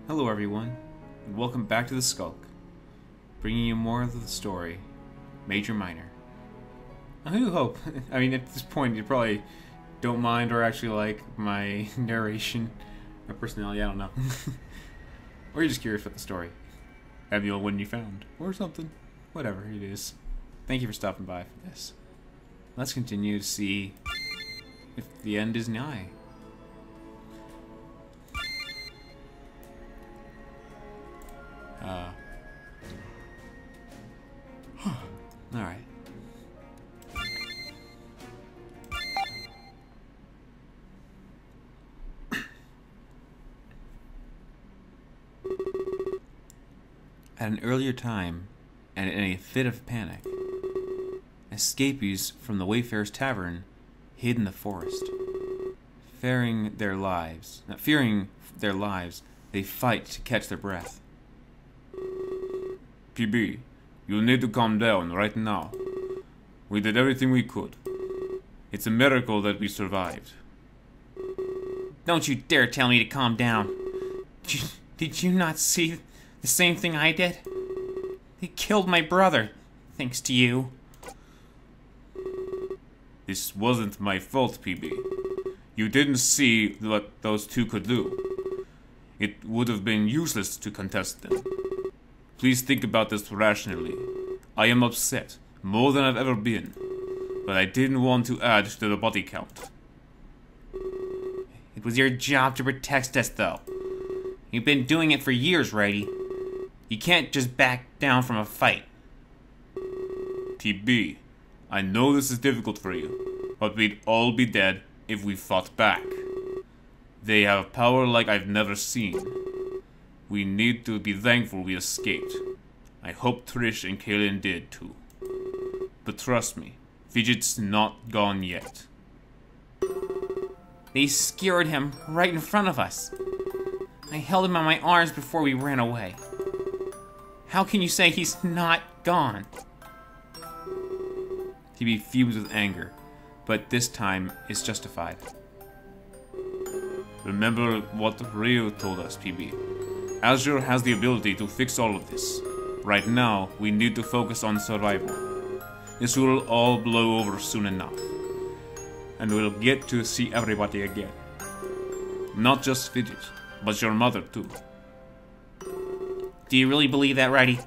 Hello everyone, and welcome back to the Skulk, bringing you more of the story, Major Minor. I do hope, I mean at this point you probably don't mind or actually like my narration or personality, I don't know. Or you're just curious about the story. Have the old one you found, or something, whatever it is. Thank you for stopping by for this. Let's continue to see if the end is nigh. Alright. At an earlier time, and in a fit of panic, escapees from the Wayfarer's Tavern hid in the forest. Fearing their lives, they fight to catch their breath. PB, you need to calm down right now. We did everything we could. It's a miracle that we survived. Don't you dare tell me to calm down. Did you not see the same thing I did? They killed my brother, thanks to you. This wasn't my fault, PB. You didn't see what those two could do. It would have been useless to contest them. Please think about this rationally. I am upset, more than I've ever been, but I didn't want to add to the body count. It was your job to protect us, though. You've been doing it for years, Righty. You can't just back down from a fight. PB, I know this is difficult for you, but we'd all be dead if we fought back. They have power like I've never seen. We need to be thankful we escaped. I hope Trish and Kaylin did too. But trust me, Fidget's not gone yet. They skewered him right in front of us. I held him on my arms before we ran away. How can you say he's not gone? He fumes with anger, but this time it's justified. Remember what Rio told us, PB. Azure has the ability to fix all of this. Right now, we need to focus on survival. This will all blow over soon enough. And we'll get to see everybody again. Not just Fidget, but your mother too. Do you really believe that, Righty?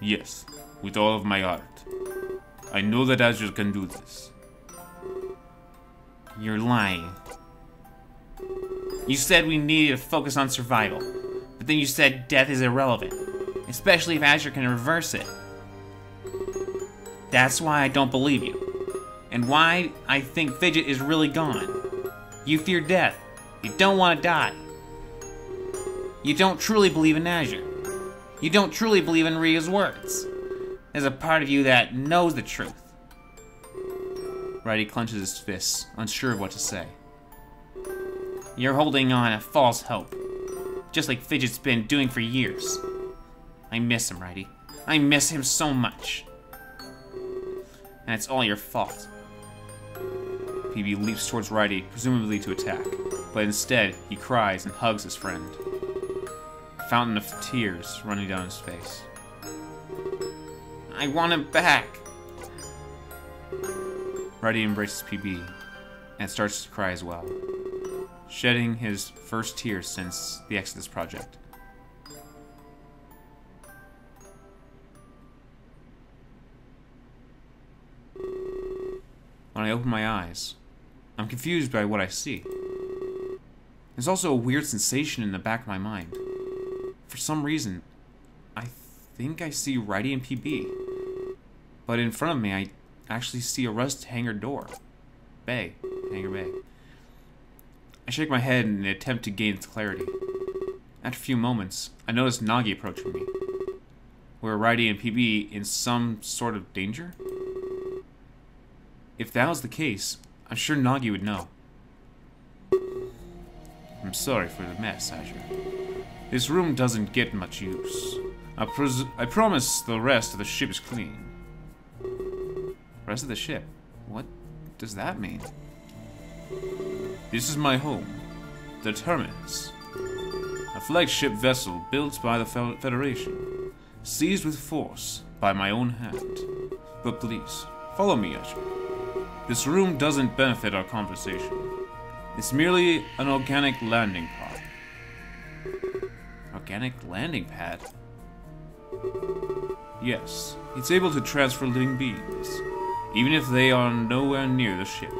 Yes, with all of my heart. I know that Azure can do this. You're lying. You said we needed to focus on survival, but then you said death is irrelevant, especially if Azure can reverse it. That's why I don't believe you, and why I think Fidget is really gone. You fear death. You don't want to die. You don't truly believe in Azure. You don't truly believe in Rhea's words. There's a part of you that knows the truth. Righty clenches his fists, unsure of what to say. You're holding on a false hope, just like Fidget's been doing for years. I miss him, Righty. I miss him so much. And it's all your fault. PB leaps towards Righty, presumably to attack, but instead he cries and hugs his friend. A fountain of tears running down his face. I want him back. Righty embraces PB and starts to cry as well, shedding his first tears since the Exodus project. When I open my eyes, I'm confused by what I see. There's also a weird sensation in the back of my mind. For some reason, I think I see Righty and PB, but in front of me I actually see a rust hangar door. Hangar bay. I shake my head in an attempt to gain clarity. After a few moments, I notice Nagi approaching me. Were Righty and PB in some sort of danger? If that was the case, I'm sure Nagi would know. I'm sorry for the mess, Azure. This room doesn't get much use. I promise the rest of the ship is clean. Rest of the ship? What does that mean? This is my home, the Terminus. A flagship vessel built by the Federation, seized with force by my own hand. But please, follow me, Azure. This room doesn't benefit our conversation. It's merely an organic landing pod. Organic landing pad? Yes, it's able to transfer living beings, even if they are nowhere near the ship.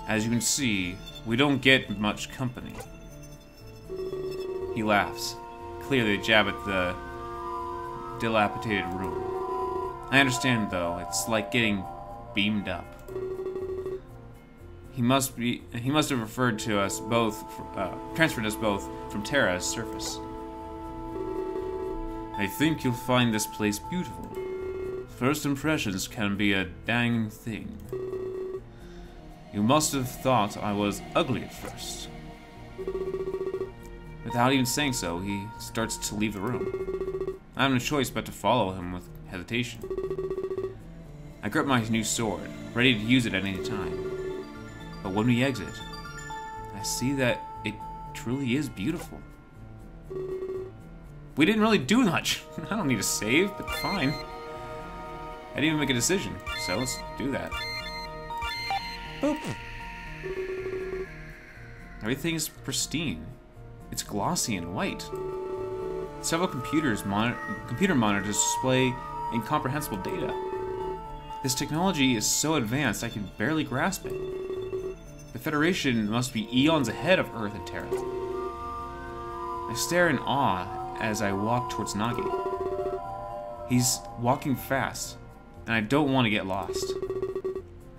As you can see, we don't get much company. He laughs, clearly a jab at the dilapidated room. I understand, though, it's like getting beamed up. He must have referred to us both, transferred us both from Terra's surface. I think you'll find this place beautiful. First impressions can be a dang thing. You must have thought I was ugly at first. Without even saying so, he starts to leave the room. I have no choice but to follow him with hesitation. I grip my new sword, ready to use it at any time. But when we exit, I see that it truly is beautiful. We didn't really do much. I don't need a save, but fine. I didn't even make a decision, so let's do that. Boop. Everything's pristine. It's glossy and white. Several computer monitors display incomprehensible data. This technology is so advanced I can barely grasp it. The Federation must be eons ahead of Earth and Terra. I stare in awe as I walk towards Nagi. He's walking fast, and I don't want to get lost.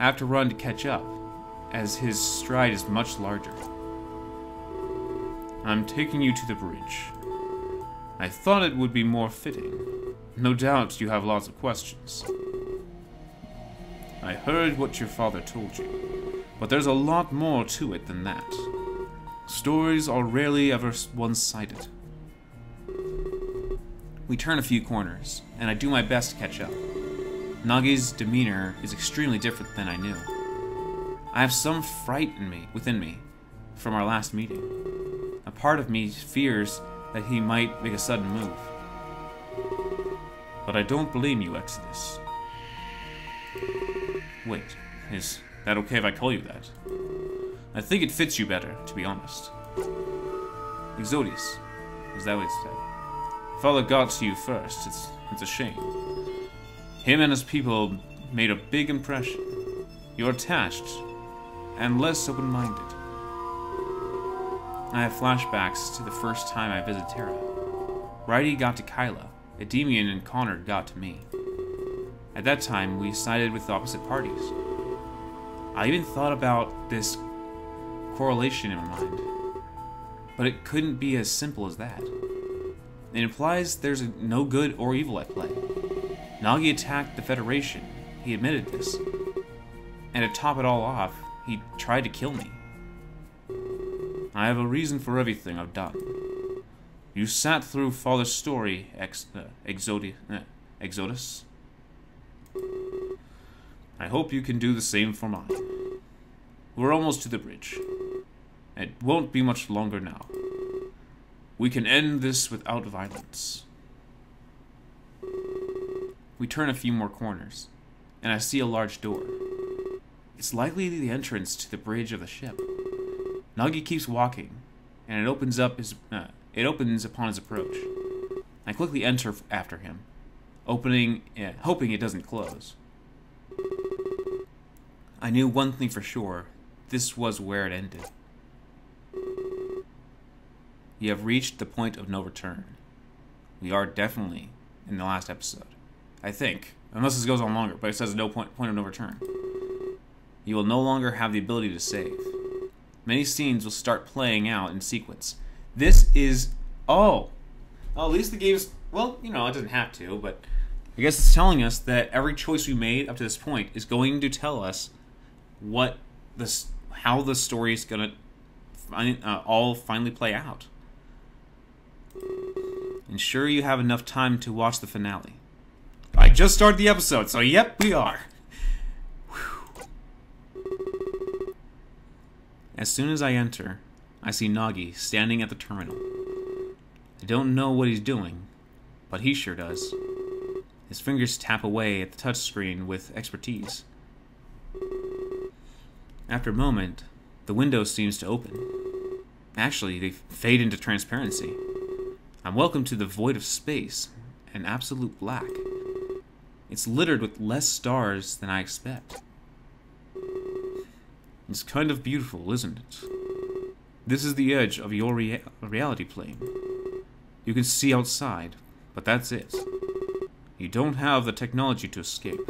I have to run to catch up, as his stride is much larger. I'm taking you to the bridge. I thought it would be more fitting. No doubt you have lots of questions. I heard what your father told you, but there's a lot more to it than that. Stories are rarely ever one-sided. We turn a few corners, and I do my best to catch up. Nagi's demeanor is extremely different than I knew. I have some fright within me from our last meeting. A part of me fears that he might make a sudden move. But I don't blame you, Exodus. Wait, is that okay if I call you that? I think it fits you better, to be honest. Exodus, is that what it said? Father got to you first, it's a shame. Him and his people made a big impression. You're attached, and less open-minded. I have flashbacks to the first time I visited Terra. Righty got to Kyla, Edemian and Connor got to me. At that time, we sided with opposite parties. I even thought about this correlation in my mind, but it couldn't be as simple as that. It implies there's no good or evil at play. Nagi attacked the Federation, he admitted this, and to top it all off, he tried to kill me. I have a reason for everything I've done. You sat through Father's story, Exodus. I hope you can do the same for mine. We're almost to the bridge. It won't be much longer now. We can end this without violence. We turn a few more corners, and I see a large door. It's likely the entrance to the bridge of the ship. Nagi keeps walking, and it opens upon his approach. I quickly enter after him, hoping it doesn't close. I knew one thing for sure: this was where it ended. You have reached the point of no return. We are definitely in the last episode. I think, unless this goes on longer, but it says no point of no return. You will no longer have the ability to save. Many scenes will start playing out in sequence. This is... Oh, at least the game's... Well, it doesn't have to, but... I guess it's telling us that every choice we made up to this point is going to tell us how the story is going to all finally play out. Ensure you have enough time to watch the finale. I just started the episode, so yep, we are. As soon as I enter, I see Nagi standing at the terminal. don't know what he's doing, but he sure does. His fingers tap away at the touchscreen with expertise. After a moment, the window seems to open. Actually, they fade into transparency. I'm welcome to the void of space, and absolute black. It's littered with less stars than I expect. It's kind of beautiful, isn't it? This is the edge of your reality plane. You can see outside, but that's it. You don't have the technology to escape,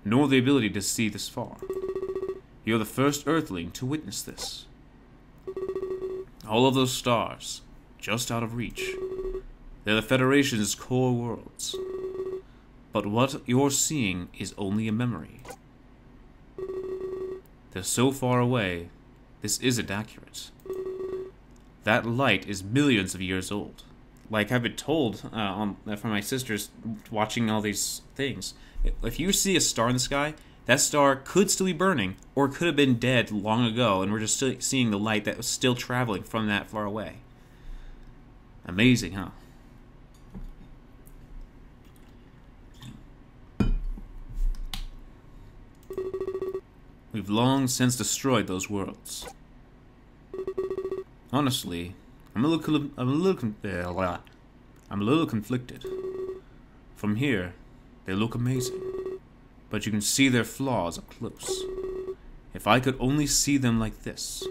nor the ability to see this far. You're the first Earthling to witness this. All of those stars, just out of reach, they're the Federation's core worlds. But what you're seeing is only a memory. They're so far away, this isn't accurate. That light is millions of years old. Like I've been told from my sisters watching all these things. If you see a star in the sky, that star could still be burning, or could have been dead long ago, and we're just still seeing the light that was still traveling from that far away. Amazing, huh? We've long since destroyed those worlds. Honestly, I'm a little conflicted. From here, they look amazing, but you can see their flaws up close. If I could only see them like this,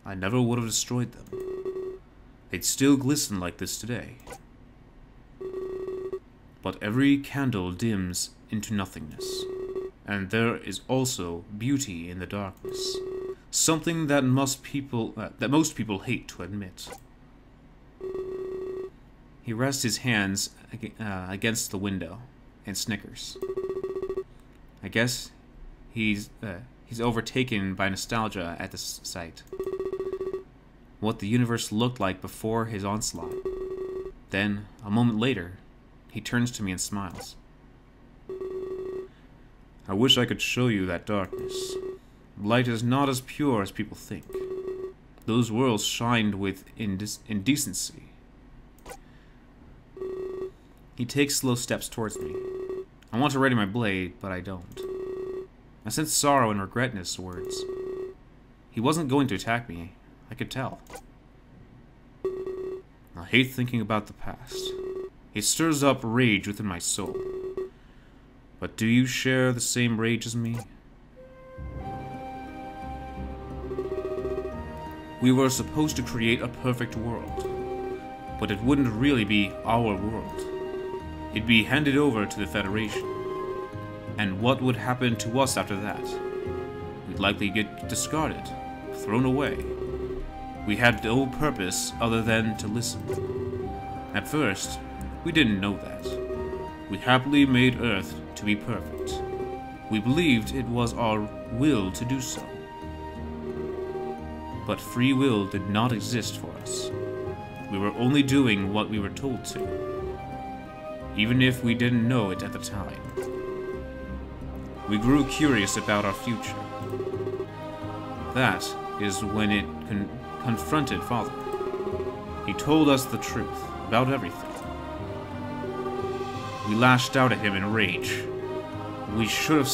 I never would have destroyed them. They'd still glisten like this today. But every candle dims into nothingness, and there is also beauty in the darkness. Something that most people hate to admit. He rests his hands against the window and snickers. I guess he's overtaken by nostalgia at the sight. What the universe looked like before his onslaught. Then, a moment later, he turns to me and smiles. I wish I could show you that darkness. Light is not as pure as people think. Those worlds shined with indecency. He takes slow steps towards me. I want to ready my blade, but I don't. I sense sorrow and regret in his words. He wasn't going to attack me. I could tell. I hate thinking about the past. It stirs up rage within my soul. But do you share the same rage as me? We were supposed to create a perfect world, but it wouldn't really be our world. It'd be handed over to the Federation. And what would happen to us after that? We'd likely get discarded, thrown away. We had no purpose other than to listen. At first, we didn't know that. We happily made Earth to be perfect. We believed it was our will to do so. But free will did not exist for us. We were only doing what we were told to, even if we didn't know it at the time. We grew curious about our future. That is when it confronted Father. He told us the truth about everything. We lashed out at him in rage. We should have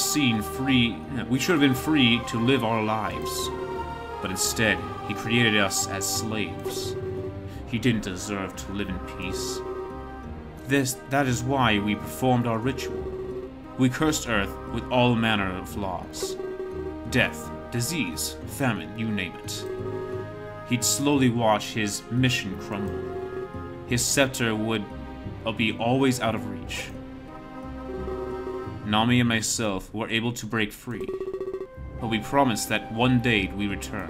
been free to live our lives. But instead, he created us as slaves. He didn't deserve to live in peace. That is why we performed our ritual. We cursed Earth with all manner of flaws. Death, disease, famine, you name it. He'd slowly watch his mission crumble. His scepter would be always out of reach. Nami and myself were able to break free, but we promised that one day we'd return.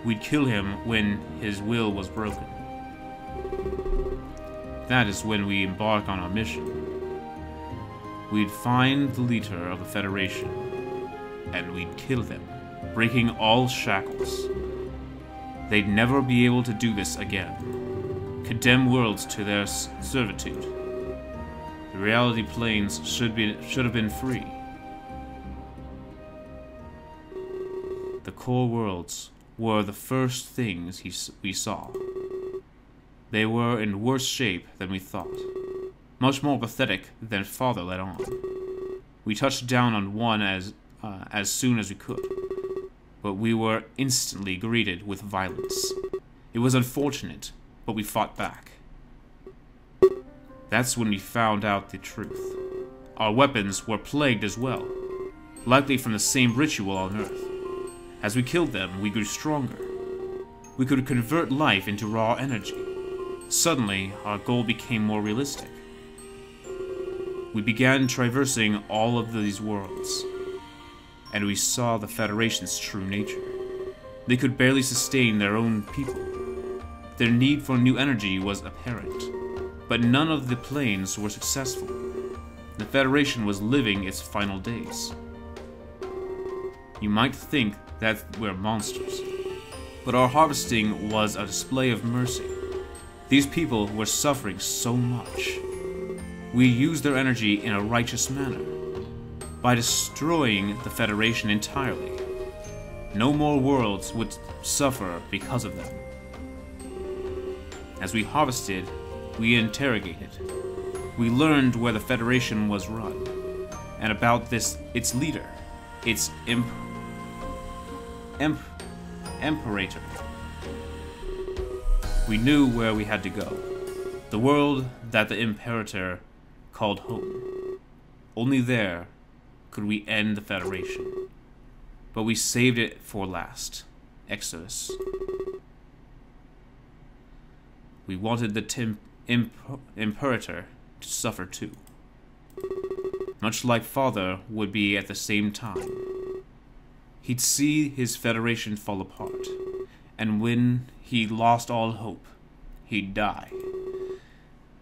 We'd kill him when his will was broken. That is when we embark on our mission. We'd find the leader of the Federation, and we'd kill them, breaking all shackles. They'd never be able to do this again. Condemn worlds to their servitude. The reality planes should have been free. The core worlds were the first things we saw. They were in worse shape than we thought. Much more pathetic than Father let on. We touched down on one as soon as we could, but we were instantly greeted with violence. It was unfortunate, but we fought back. That's when we found out the truth. Our weapons were plagued as well, likely from the same ritual on Earth. As we killed them, we grew stronger. We could convert life into raw energy. Suddenly, our goal became more realistic. We began traversing all of these worlds, and we saw the Federation's true nature. They could barely sustain their own people. Their need for new energy was apparent, but none of the planes were successful. The Federation was living its final days. You might think that we're monsters, but our harvesting was a display of mercy. These people were suffering so much. We used their energy in a righteous manner, by destroying the Federation entirely. No more worlds would suffer because of them. As we harvested, we interrogated. We learned where the Federation was run, and about its leader, its Imperator. We knew where we had to go. The world that the Imperator called home. Only there could we end the Federation. But we saved it for last. Exodus. We wanted the Imperator to suffer too. Much like Father would be at the same time. He'd see his Federation fall apart, and when he lost all hope, he'd die.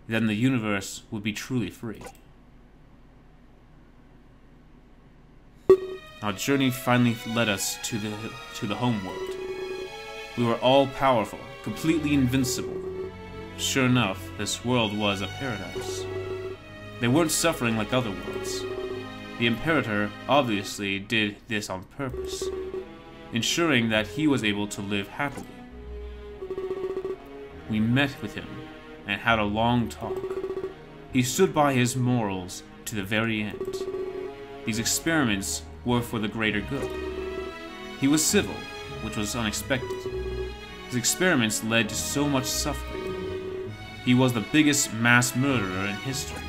Then the universe would be truly free. Our journey finally led us to the home world. We were all powerful, completely invincible. Sure enough, this world was a paradise. They weren't suffering like other worlds. The Imperator obviously did this on purpose, ensuring that he was able to live happily. We met with him and had a long talk. He stood by his morals to the very end. These experiments were for the greater good. He was civil, which was unexpected. His experiments led to so much suffering. He was the biggest mass murderer in history.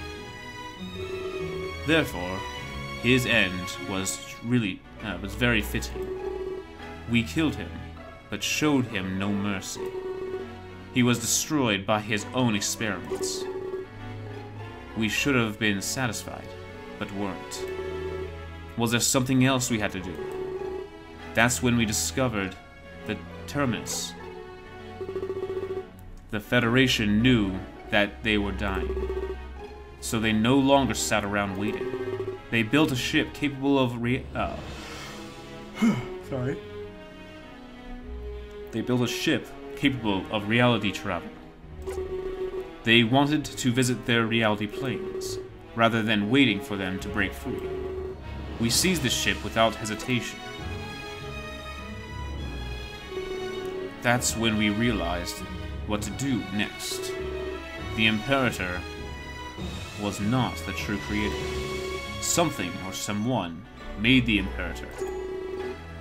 Therefore, his end was very fitting. We killed him, but showed him no mercy. He was destroyed by his own experiments. We should have been satisfied, but weren't. Was there something else we had to do? That's when we discovered the Terminus. The Federation knew that they were dying, so they no longer sat around waiting. They built a ship capable of They built a ship capable of reality travel. They wanted to visit their reality planes, rather than waiting for them to break free. We seized the ship without hesitation. That's when we realized what to do next. The Imperator was not the true creator. Something or someone made the Imperator.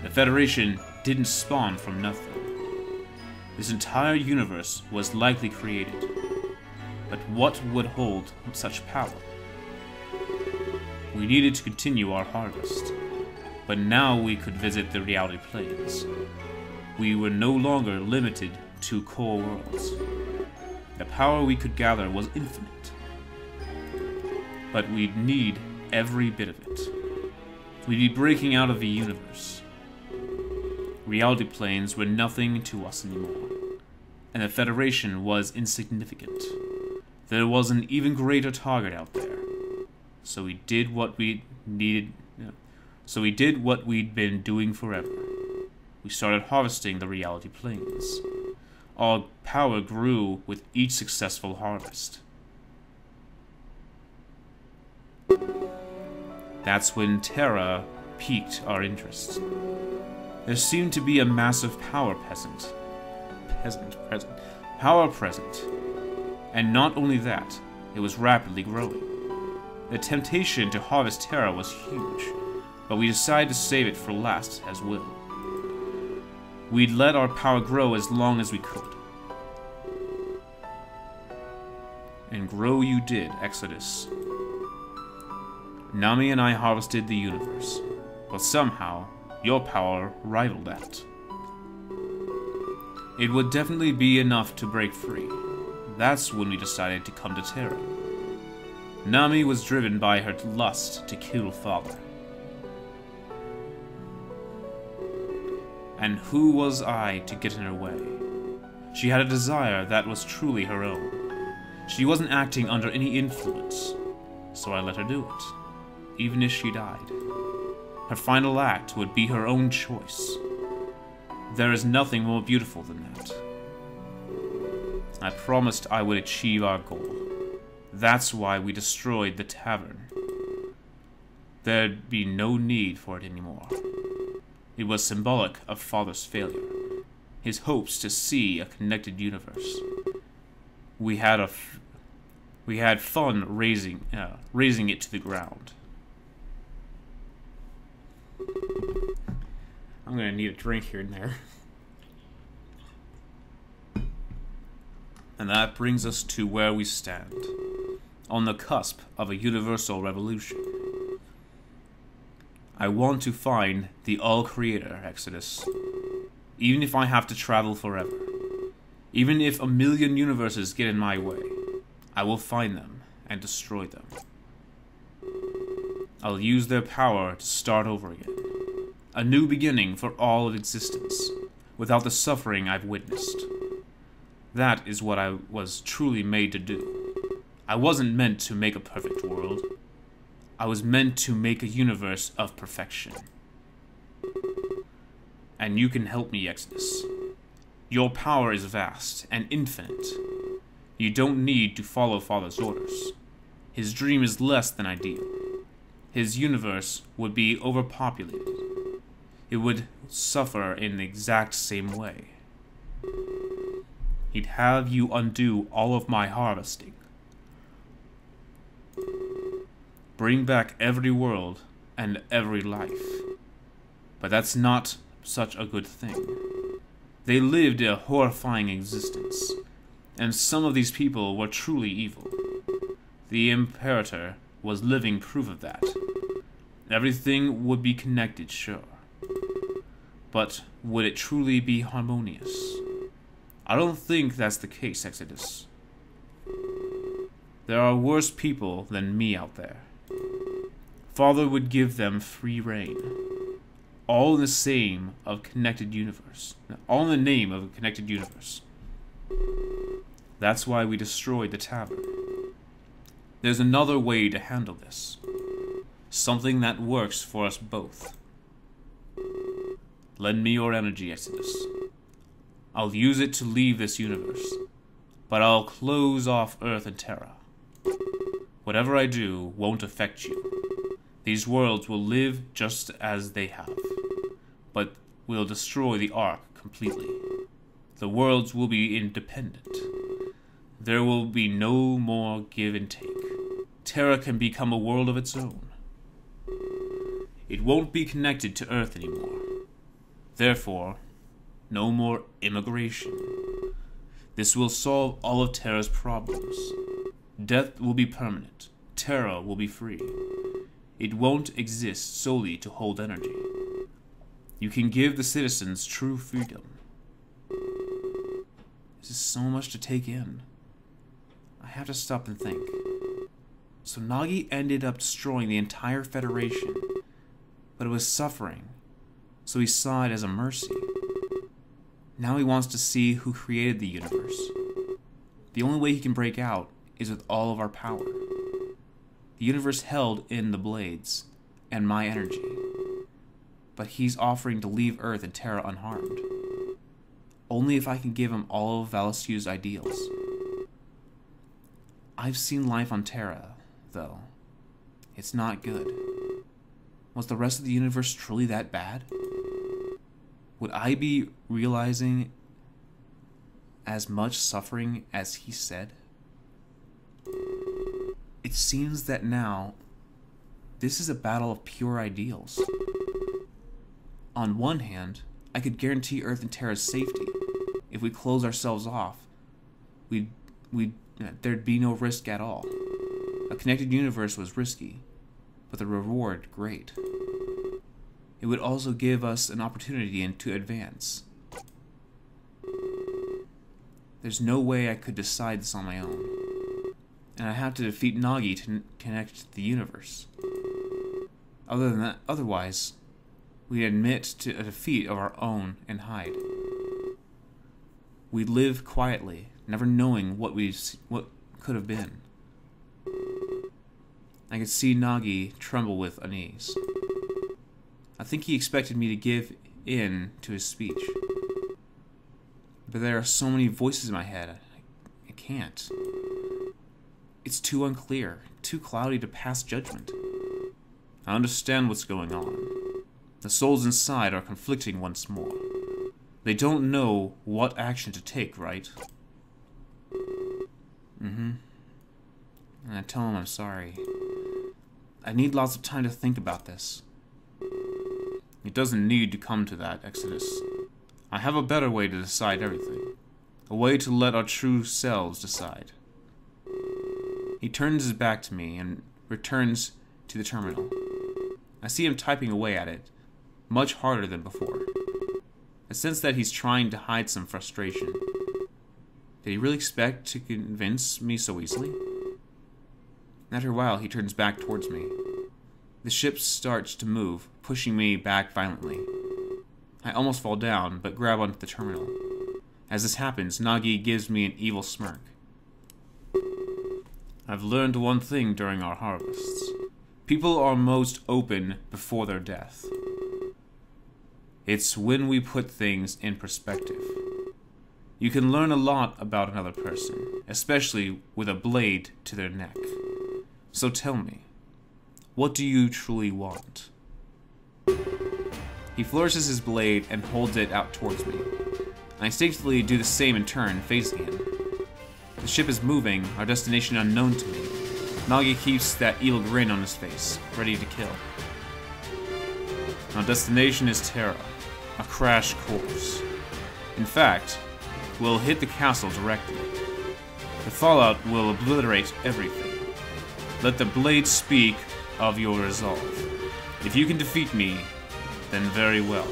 The Federation didn't spawn from nothing. This entire universe was likely created. But what would hold such power? We needed to continue our harvest, but now we could visit the reality planes. We were no longer limited to core worlds. The power we could gather was infinite, but we'd need every bit of it. We'd be breaking out of the universe. Reality planes were nothing to us anymore, and the Federation was insignificant. There was an even greater target out there. So we did what we'd been doing forever. We started harvesting the reality planes. Our power grew with each successful harvest. That's when Terra piqued our interest. There seemed to be a massive power present. And not only that, it was rapidly growing. The temptation to harvest Terra was huge, but we decided to save it for last as well. We'd let our power grow as long as we could. And grow you did, Exodus. Nami and I harvested the universe, but somehow, your power rivaled that. It would definitely be enough to break free. That's when we decided to come to Terra. Nami was driven by her lust to kill Father. And who was I to get in her way? She had a desire that was truly her own. She wasn't acting under any influence, so I let her do it, even if she died. Her final act would be her own choice. There is nothing more beautiful than that. I promised I would achieve our goal. That's why we destroyed the tavern. There'd be no need for it anymore. It was symbolic of Father's failure, his hopes to see a connected universe. We had fun razing it to the ground. I'm gonna need a drink here and there. And that brings us to where we stand, on the cusp of a universal revolution. I want to find the All-Creator, Exodus. Even if I have to travel forever. Even if a million universes get in my way, I will find them and destroy them. I'll use their power to start over again. A new beginning for all of existence, without the suffering I've witnessed. That is what I was truly made to do. I wasn't meant to make a perfect world. I was meant to make a universe of perfection. And you can help me, Exodus. Your power is vast and infinite. You don't need to follow Father's orders. His dream is less than ideal. His universe would be overpopulated. It would suffer in the exact same way. He'd have you undo all of my harvesting. Bring back every world and every life. But that's not such a good thing. They lived a horrifying existence, and some of these people were truly evil. The Imperator was living proof of that. Everything would be connected, sure. But would it truly be harmonious? I don't think that's the case, Exodus. There are worse people than me out there. Father would give them free reign. All in the name of connected universe. All in the name of a connected universe. That's why we destroyed the tavern. There's another way to handle this. Something that works for us both. Lend me your energy, Exodus. I'll use it to leave this universe, but I'll close off Earth and Terra. Whatever I do won't affect you. These worlds will live just as they have, but we'll destroy the Ark completely. The worlds will be independent. There will be no more give and take. Terra can become a world of its own. It won't be connected to Earth anymore. Therefore, no more immigration. This will solve all of Terra's problems. Death will be permanent. Terra will be free. It won't exist solely to hold energy. You can give the citizens true freedom. This is so much to take in. I have to stop and think. So Nagi ended up destroying the entire Federation, but it was suffering, so he saw it as a mercy. Now he wants to see who created the universe. The only way he can break out is with all of our power. The universe held in the blades, and my energy. But he's offering to leave Earth and Terra unharmed. Only if I can give him all of Valisiu's ideals. I've seen life on Terra, though. It's not good. Was the rest of the universe truly that bad? Would I be realizing as much suffering as he said? It seems that now, this is a battle of pure ideals. On one hand, I could guarantee Earth and Terra's safety. If we close ourselves off, there'd be no risk at all. A connected universe was risky, but the reward great. It would also give us an opportunity to advance. There's no way I could decide this on my own, and I have to defeat Nagi to connect the universe. Otherwise, we admit to a defeat of our own and hide. We live quietly, never knowing what could have been. I could see Nagi tremble with unease. I think he expected me to give in to his speech. But there are so many voices in my head, I can't. It's too unclear, too cloudy to pass judgment. I understand what's going on. The souls inside are conflicting once more. They don't know what action to take, right? And I tell him I'm sorry. I need lots of time to think about this. It doesn't need to come to that, Exodus. I have a better way to decide everything. A way to let our true selves decide. He turns his back to me and returns to the terminal. I see him typing away at it, much harder than before. I sense that he's trying to hide some frustration. Did he really expect to convince me so easily? After a while, he turns back towards me. The ship starts to move, pushing me back violently. I almost fall down, but grab onto the terminal. As this happens, Nagi gives me an evil smirk. I've learned one thing during our harvests. People are most open before their death. It's when we put things in perspective. You can learn a lot about another person, especially with a blade to their neck. So tell me, what do you truly want? He flourishes his blade and holds it out towards me. I instinctively do the same in turn, facing him. The ship is moving, our destination unknown to me. Nagi keeps that evil grin on his face, ready to kill. Our destination is Terra, a crash course. In fact, we'll hit the castle directly. The fallout will obliterate everything. Let the blade speak of your resolve. If you can defeat me, then very well.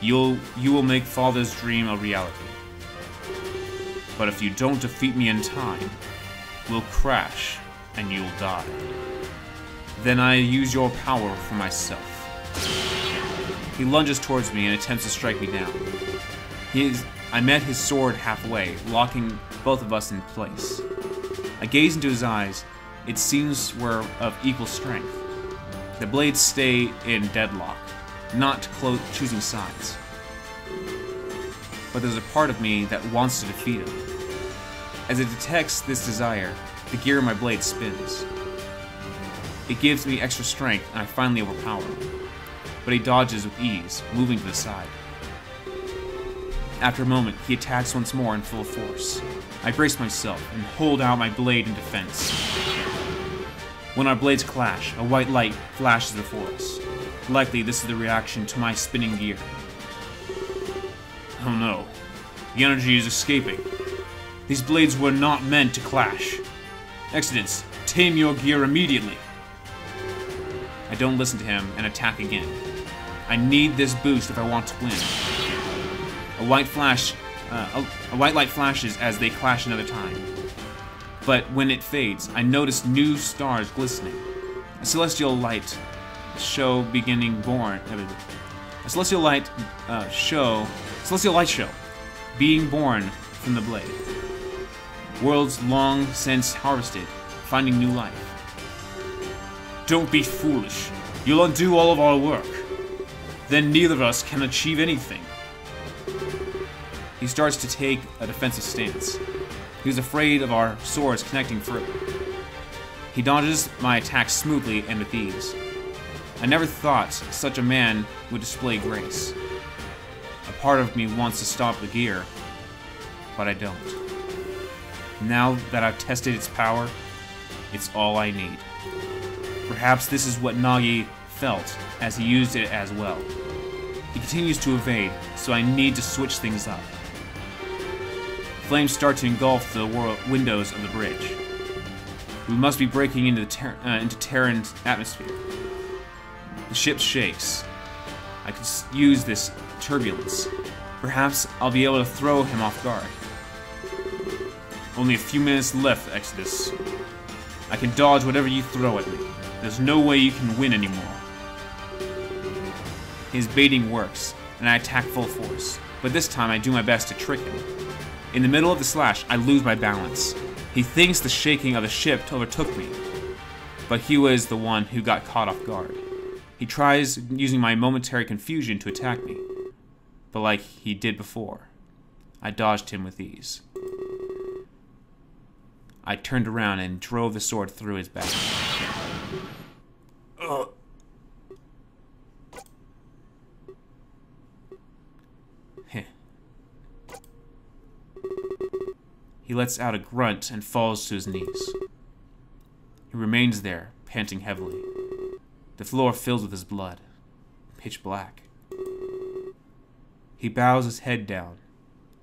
You will make Father's dream a reality. But if you don't defeat me in time, we'll crash and you'll die. Then I use your power for myself. He lunges towards me and attempts to strike me down. I met his sword halfway, locking both of us in place. I gaze into his eyes. It seems we're of equal strength. The blades stay in deadlock, not choosing sides. But there's a part of me that wants to defeat him. As it detects this desire, the gear in my blade spins. It gives me extra strength, and I finally overpower him. But he dodges with ease, moving to the side. After a moment, he attacks once more in full force. I brace myself and hold out my blade in defense. When our blades clash, a white light flashes before us. Likely, this is the reaction to my spinning gear. Oh no. The energy is escaping. These blades were not meant to clash. Exodus, tame your gear immediately. I don't listen to him and attack again. I need this boost if I want to win. A white light flashes as they clash another time. But when it fades, I notice new stars glistening. A celestial light show being born from the blade. Worlds long since harvested, finding new life. Don't be foolish. You'll undo all of our work. Then neither of us can achieve anything. He starts to take a defensive stance. He was afraid of our swords connecting further. He dodges my attacks smoothly and with ease. I never thought such a man would display grace. A part of me wants to stop the gear, but I don't. Now that I've tested its power, It's all I need. Perhaps this is what Nagi felt as he used it as well. He continues to evade, so I need to switch things up. Flames start to engulf the windows of the bridge. We must be breaking into Terran's atmosphere. The ship shakes. I could use this turbulence. Perhaps I'll be able to throw him off guard. Only a few minutes left, Exodus. I can dodge whatever you throw at me. There's no way you can win anymore. His baiting works, and I attack full force. But this time I do my best to trick him. In the middle of the slash, I lose my balance. He thinks the shaking of the ship overtook me, but he was the one who got caught off guard. He tries using my momentary confusion to attack me, but like he did before, I dodged him with ease. I turned around and drove the sword through his back. He lets out a grunt and falls to his knees. He remains there, panting heavily. The floor fills with his blood, pitch black. He bows his head down,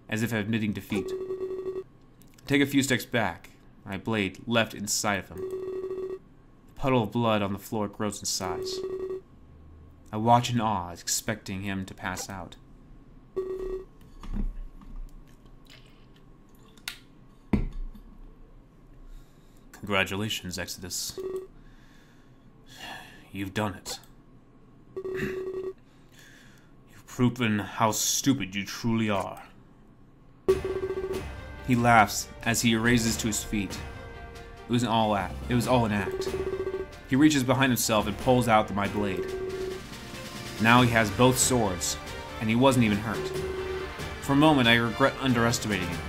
as if admitting defeat. I take a few steps back, my blade left inside of him. The puddle of blood on the floor grows in size. I watch in awe, expecting him to pass out. Congratulations, Exodus. You've done it. You've proven how stupid you truly are. He laughs as he raises to his feet. It was all an act. He reaches behind himself and pulls out my blade. Now he has both swords, and he wasn't even hurt. For a moment, I regret underestimating him.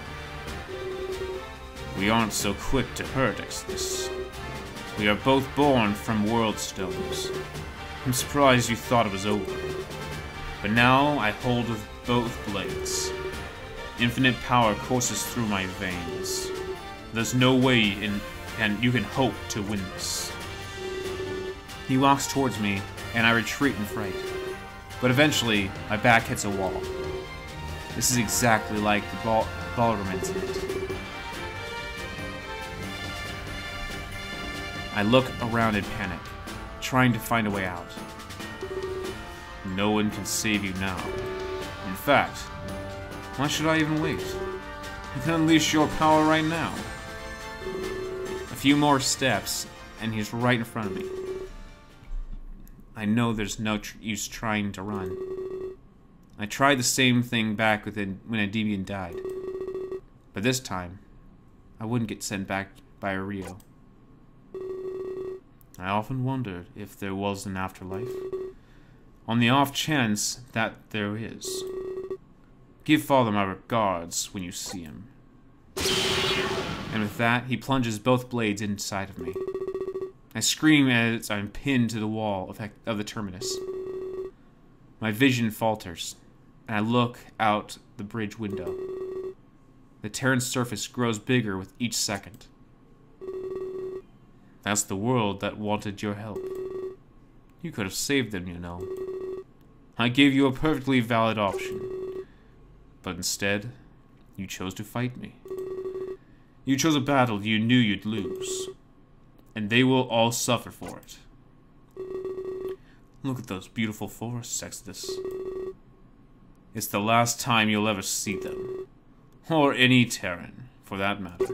We aren't so quick to hurt, Exodus. We are both born from world stones. I'm surprised you thought it was over. But now I hold with both blades. Infinite power courses through my veins. There's no way you can hope to win this. He walks towards me, and I retreat in fright. But eventually, my back hits a wall. This is exactly like the ballroom incident. I look around in panic, trying to find a way out. No one can save you now. In fact, why should I even wait? You can unleash your power right now. A few more steps, and he's right in front of me. I know there's no use trying to run. I tried the same thing back when a deviant died. But this time, I wouldn't get sent back by a Rio. I often wondered if there was an afterlife. On the off chance that there is. Give Father my regards when you see him. And with that, he plunges both blades inside of me. I scream as I'm pinned to the wall of the terminus. My vision falters, and I look out the bridge window. The Terran surface grows bigger with each second. That's the world that wanted your help. You could have saved them, you know. I gave you a perfectly valid option. But instead, you chose to fight me. You chose a battle you knew you'd lose. And they will all suffer for it. Look at those beautiful forests, Exodus. It's the last time you'll ever see them. Or any Terran, for that matter.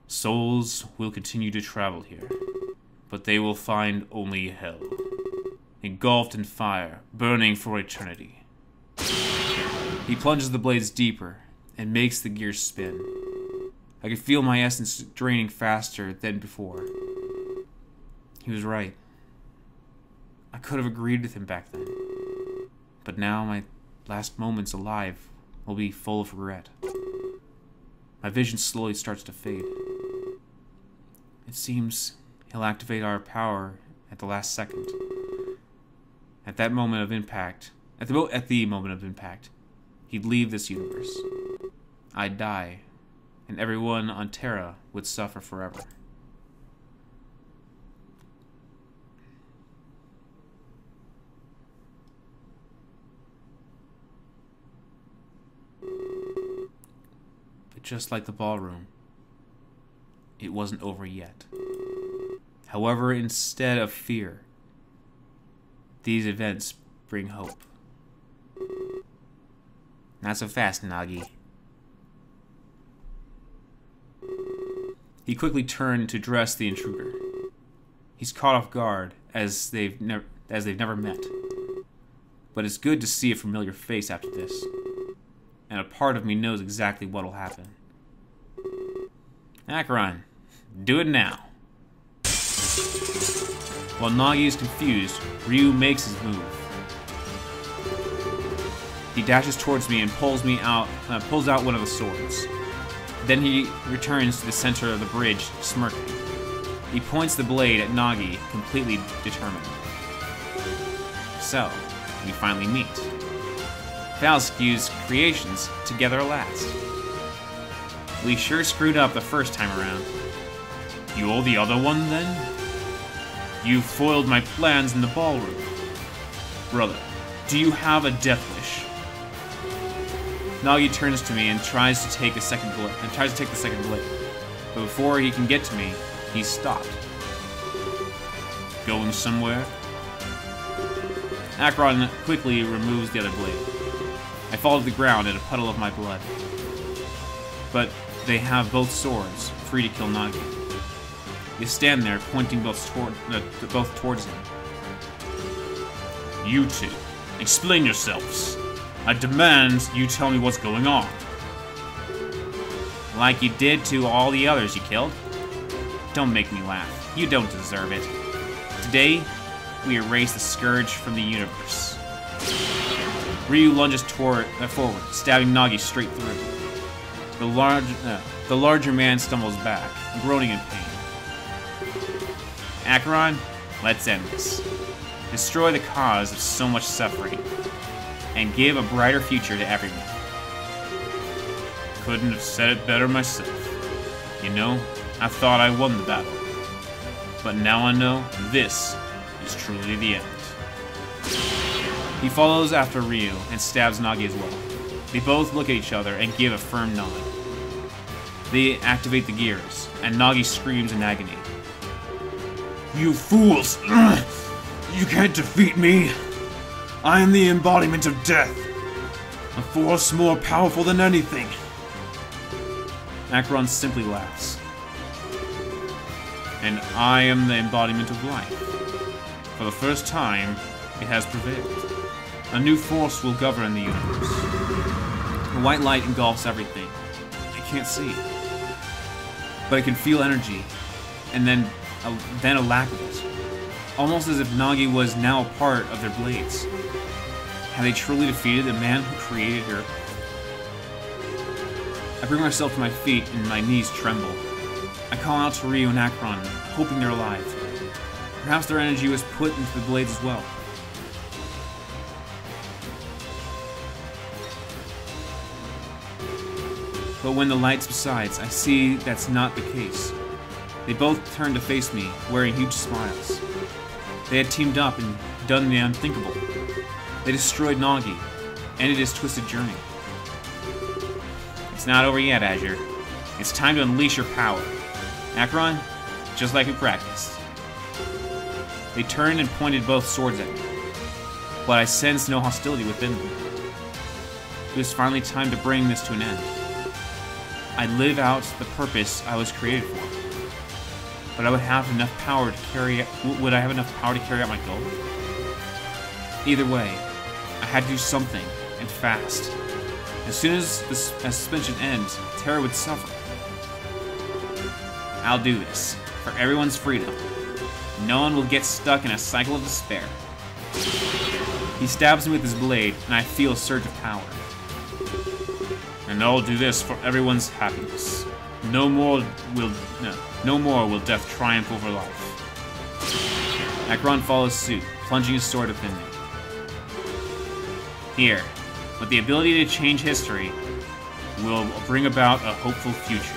Souls will continue to travel here, but they will find only hell, engulfed in fire, burning for eternity. He plunges the blades deeper and makes the gears spin. I can feel my essence draining faster than before. He was right. I could have agreed with him back then, but now my last moments alive will be full of regret. My vision slowly starts to fade. It seems he'll activate our power at the last second. At the moment of impact, he'd leave this universe. I'd die, and everyone on Terra would suffer forever. But just like the ballroom, it wasn't over yet. However, instead of fear, these events bring hope. Not so fast, Nagi. He quickly turned to address the intruder. He's caught off guard as they've never met. But it's good to see a familiar face after this. And a part of me knows exactly what'll happen. Acheron, do it now. While Nagi is confused, Ryu makes his move. He dashes towards me and pulls out one of the swords. Then he returns to the center of the bridge, smirking. He points the blade at Nagi, completely determined. So, we finally meet. Valsky's creations together at last. We sure screwed up the first time around. You're the other one, then? You foiled my plans in the ballroom. Brother, do you have a death wish? Nagi turns to me and tries to take the second blade. But before he can get to me, he's stopped. Going somewhere? Acheron quickly removes the other blade. I fall to the ground in a puddle of my blood. But they have both swords, free to kill Nagi. They stand there, pointing both towards him. You two, explain yourselves. I demand you tell me what's going on. Like you did to all the others you killed? Don't make me laugh. You don't deserve it. Today, we erase the scourge from the universe. Ryu lunges forward, stabbing Nagi straight through. The larger man stumbles back, groaning in pain. Acheron, let's end this. Destroy the cause of so much suffering, and give a brighter future to everyone. Couldn't have said it better myself. You know, I thought I won the battle. But now I know this is truly the end. He follows after Ryu and stabs Nagi as well. They both look at each other and give a firm nod. They activate the gears, and Nagi screams in agony. You fools! You can't defeat me! I am the embodiment of death! A force more powerful than anything! Acheron simply laughs. And I am the embodiment of life. For the first time, it has prevailed. A new force will govern the universe. The white light engulfs everything. I can't see it. But I can feel energy, and then a lack of it. Almost as if Nagi was now a part of their blades. Have they truly defeated the man who created her? I bring myself to my feet and my knees tremble. I call out to Ryu and Acheron, hoping they're alive. Perhaps their energy was put into the blades as well. But when the light subsides, I see that's not the case. They both turn to face me, wearing huge smiles. They had teamed up and done the unthinkable. They destroyed Nagi, ended his twisted journey. It's not over yet, Azure. It's time to unleash your power. Acheron, just like we practiced. They turned and pointed both swords at me, but I sensed no hostility within them. It was finally time to bring this to an end. I'd live out the purpose I was created for, but I would have enough power to carry. Would I have enough power to carry out my goal? Either way, I had to do something, and fast. As soon as the suspension ends, Terra would suffer. I'll do this, for everyone's freedom. No one will get stuck in a cycle of despair. He stabs me with his blade, and I feel a surge of power. And I'll do this for everyone's happiness. No more will death triumph over life. Acheron follows suit, plunging his sword within me. Here, with the ability to change history, will bring about a hopeful future.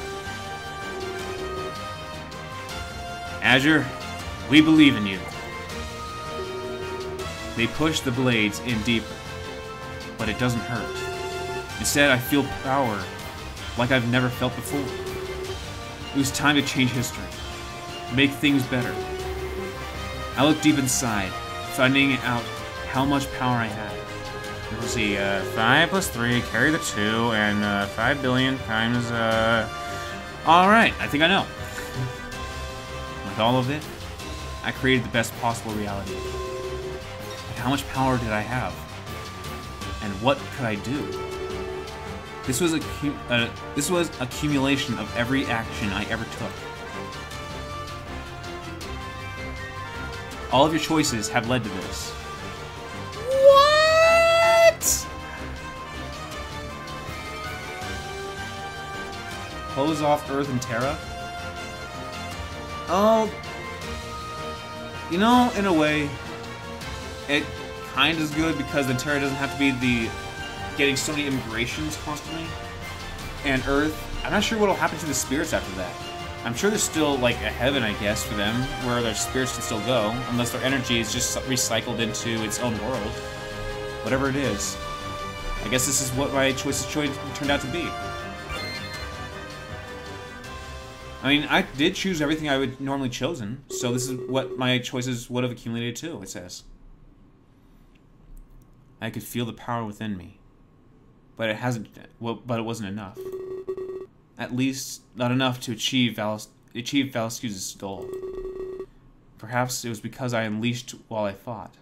Azure, we believe in you. They push the blades in deeper, but it doesn't hurt. Instead, I feel power like I've never felt before. It was time to change history, make things better. I looked deep inside, finding out how much power I had. Let's see, 5 plus 3, carry the 2, and 5 billion times, Alright, I think I know. With all of it, I created the best possible reality. But how much power did I have? And what could I do? This was accumulation of every action I ever took. All of your choices have led to this. What? Close off Earth and Terra? Oh, you know, in a way, it kind of is good because then Terra doesn't have to be getting so many immigrations constantly. And Earth, I'm not sure what will happen to the spirits after that. I'm sure there's still, like, a heaven, I guess, for them, where their spirits can still go, unless their energy is just recycled into its own world. Whatever it is. I guess this is what my choices turned out to be. I mean, I did choose everything I would normally chosen, so this is what my choices would have accumulated to, it says. I could feel the power within me, but it wasn't enough. At least, not enough to achieve Valascuz's goal. Perhaps it was because I unleashed while I fought.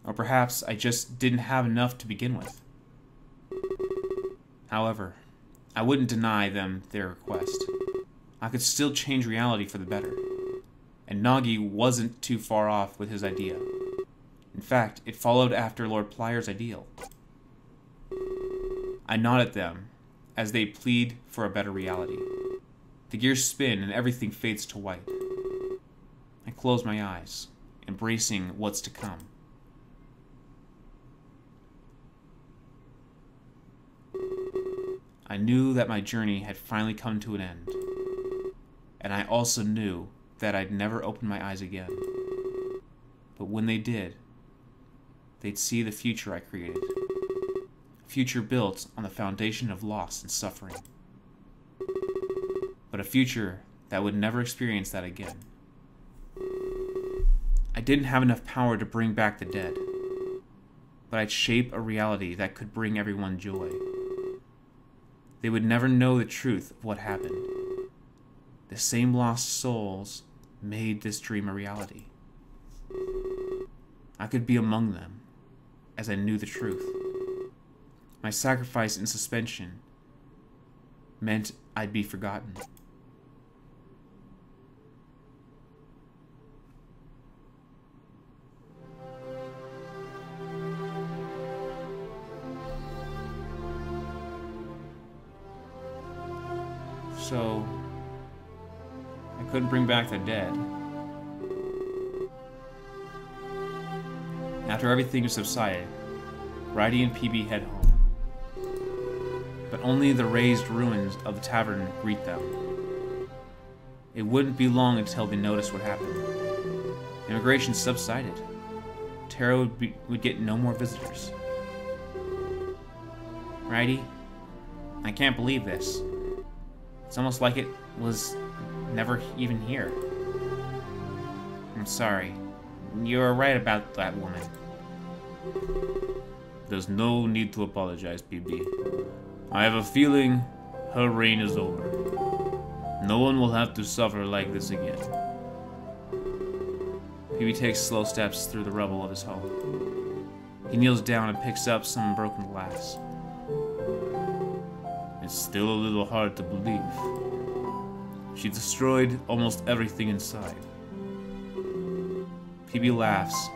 Or perhaps I just didn't have enough to begin with. However, I wouldn't deny them their request. I could still change reality for the better. And Nagi wasn't too far off with his idea. In fact, it followed after Lord Plire's ideal. I nod at them as they plead for a better reality. The gears spin and everything fades to white. I close my eyes, embracing what's to come. I knew that my journey had finally come to an end. And I also knew that I'd never open my eyes again. But when they did, they'd see the future I created. A future built on the foundation of loss and suffering. But a future that would never experience that again. I didn't have enough power to bring back the dead. But I'd shape a reality that could bring everyone joy. They would never know the truth of what happened. The same lost souls made this dream a reality. I could be among them, as I knew the truth. My sacrifice in suspension meant I'd be forgotten. So, I couldn't bring back the dead. After everything subsided, Righty and PB head home. But only the raised ruins of the tavern greet them. It wouldn't be long until they noticed what happened. Immigration subsided. Terra would get no more visitors. Righty, I can't believe this. It's almost like it was never even here. I'm sorry. You were right about that woman. There's no need to apologize, PB. I have a feeling her reign is over. No one will have to suffer like this again. PB takes slow steps through the rubble of his home. He kneels down and picks up some broken glass. It's still a little hard to believe. She destroyed almost everything inside. PB laughs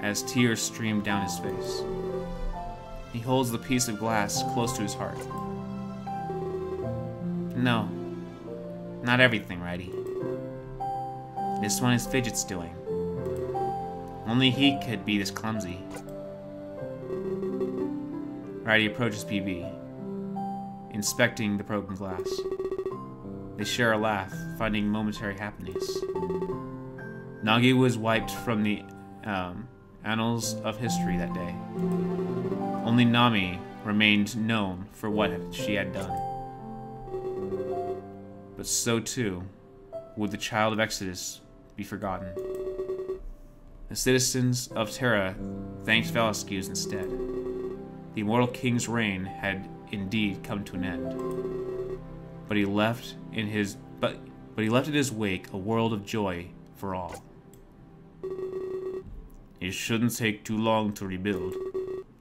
as tears stream down his face. He holds the piece of glass close to his heart. No, not everything, Righty. This one is Fidget's doing. Only he could be this clumsy. Righty approaches PB, inspecting the broken glass. They share a laugh, finding momentary happiness. Nagi was wiped from the annals of history that day. Only Nami remained known for what she had done. But so too would the child of Exodus be forgotten. The citizens of Terra thanked Velasquez instead. The immortal king's reign had indeed come to an end. But he left in his wake a world of joy for all. It shouldn't take too long to rebuild.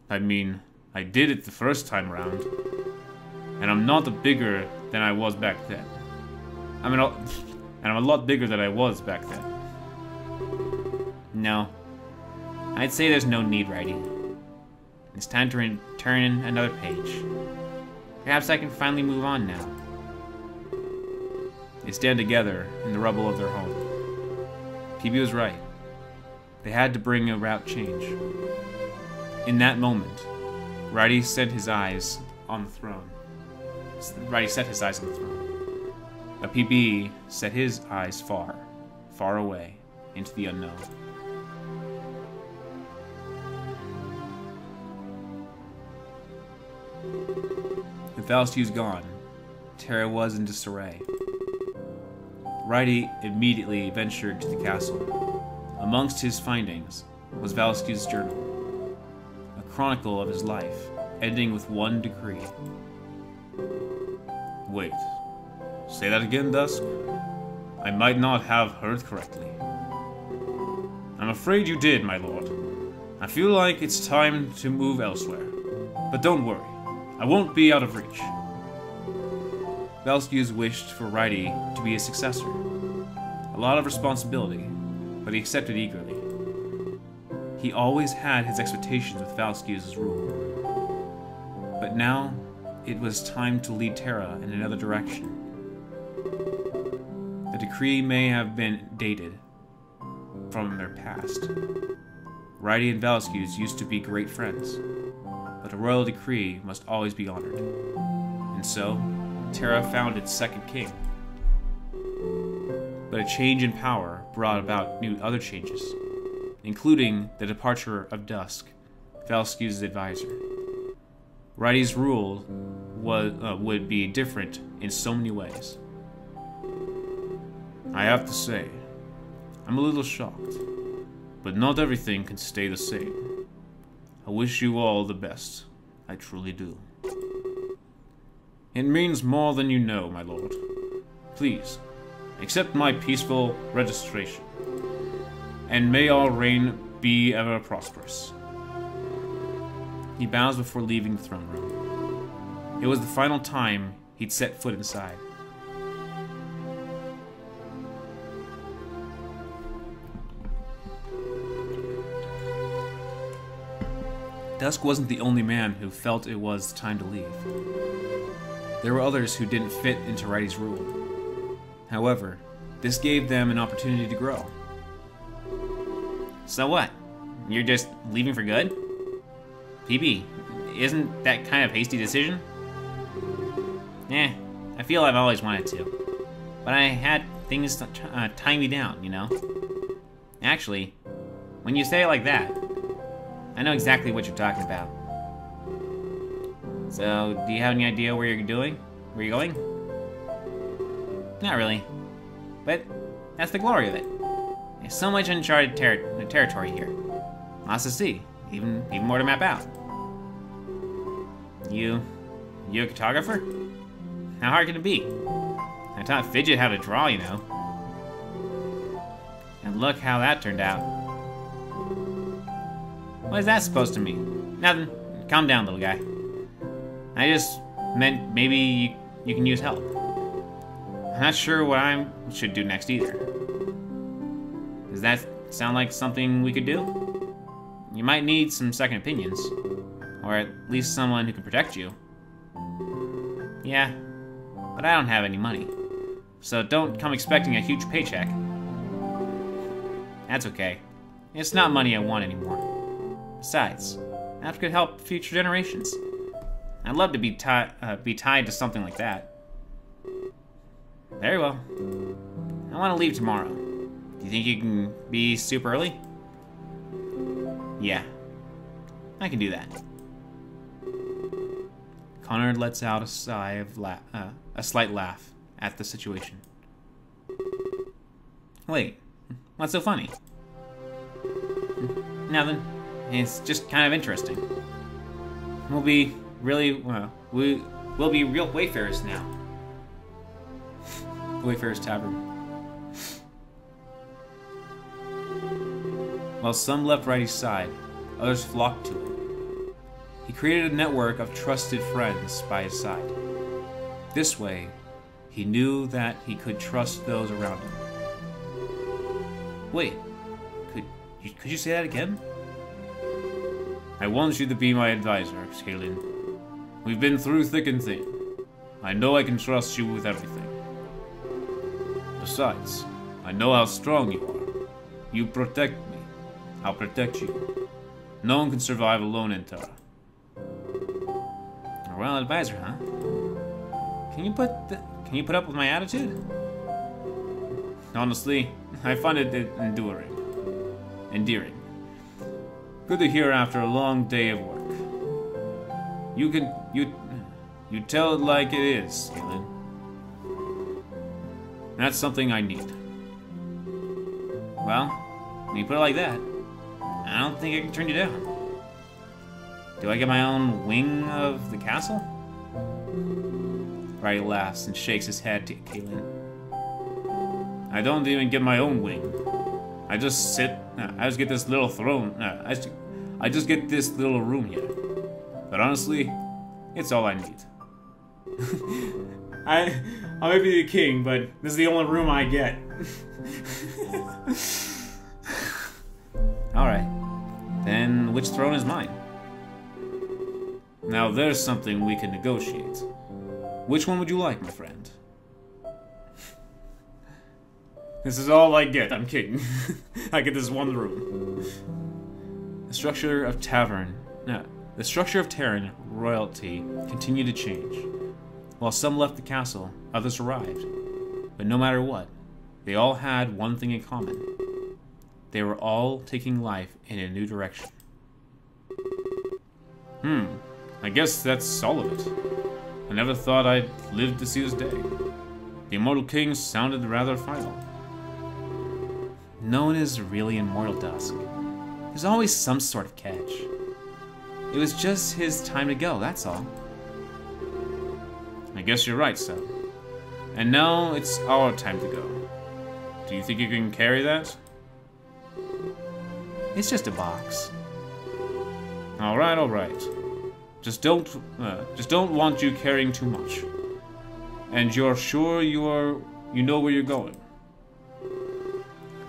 I mean, I did it the first time around, and I'm not bigger than I was back then. I'm a lot bigger than I was back then. No, I'd say there's no need, Righty. It's time to turn in another page. Perhaps I can finally move on now. They stand together in the rubble of their home. PB was right. They had to bring a route change. In that moment, Righty set his eyes on the throne. A PB set his eyes far, far away into the unknown. With Velasquez gone, Terra was in disarray. Righty immediately ventured to the castle. Amongst his findings was Velasquez's journal, a chronicle of his life, ending with one decree. Wait, say that again, Dusk? I might not have heard correctly. I'm afraid you did, my lord. I feel like it's time to move elsewhere. But don't worry, I won't be out of reach. Velasquez wished for Righty to be his successor. A lot of responsibility, but he accepted eagerly. He always had his expectations with Velasquez's rule. But now, it was time to lead Terra in another direction. The decree may have been dated from their past. Righty and Velasquez used to be great friends, but a royal decree must always be honored. And so, Terra found its second king. But a change in power brought about other changes, including the departure of Dusk, Velasquez's advisor. Righty's rule would be different in so many ways. I have to say, I'm a little shocked, but not everything can stay the same. I wish you all the best. I truly do. It means more than you know, my lord. Please, accept my peaceful registration, and may our reign be ever prosperous. He bows before leaving the throne room. It was the final time he'd set foot inside. Dusk wasn't the only man who felt it was time to leave. There were others who didn't fit into Righty's rule. However, this gave them an opportunity to grow. So what? You're just leaving for good? PB, isn't that kind of hasty decision? I feel I've always wanted to. But I had things tying me down, you know? Actually, when you say it like that, I know exactly what you're talking about. So, do you have any idea where you're going? Not really. But that's the glory of it. There's so much uncharted territory here. Lots to see. Even more to map out. You a cartographer? How hard can it be? I taught Fidget how to draw, you know. And look how that turned out. What is that supposed to mean? Nothing. Calm down, little guy. I just meant maybe you can use help. I'm not sure what I should do next either. Does that sound like something we could do? You might need some second opinions. Or at least someone who can protect you. Yeah, but I don't have any money. So don't come expecting a huge paycheck. That's okay. It's not money I want anymore. Besides, that could help future generations. I'd love to be tied to something like that. Very well. I want to leave tomorrow. Do you think you can be super early? Yeah. I can do that. Connor lets out a sigh of a slight laugh at the situation. Wait, what's so funny? Nothing. It's just kind of interesting. We'll be real wayfarers now. Wayfarer's Tavern. While some left Righty's side, others flocked to him. He created a network of trusted friends by his side. This way, he knew that he could trust those around him. Wait, could you say that again? I want you to be my advisor, Kaelin. We've been through thick and thin. I know I can trust you with everything. Besides, I know how strong you are. You protect me. I'll protect you. No one can survive alone in Terra. A royal advisor, huh? Can you put up with my attitude? Honestly, I find it endearing. Good to hear after a long day of work. You tell it like it is, Kaelin. That's something I need. Well, when you put it like that, I don't think I can turn you down. Do I get my own wing of the castle? Righty laughs and shakes his head to Kaelin. I don't even get my own wing. I just get this little throne. I just get this little room here. But honestly, it's all I need. I may be the king, but this is the only room I get. Alright. Then which throne is mine? Now there's something we can negotiate. Which one would you like, my friend? This is all I get, I'm kidding. I get this one room. The structure of Terran royalty continued to change. While some left the castle, others arrived. But no matter what, they all had one thing in common. They were all taking life in a new direction. I guess that's all of it. I never thought I'd live to see this day. The Immortal King sounded rather final. No one is really immortal, Dusk. There's always some sort of catch. It was just his time to go, that's all. I guess you're right, son. And now it's our time to go. Do you think you can carry that? It's just a box. Alright. Just don't want you carrying too much. And you're sure you know where you're going?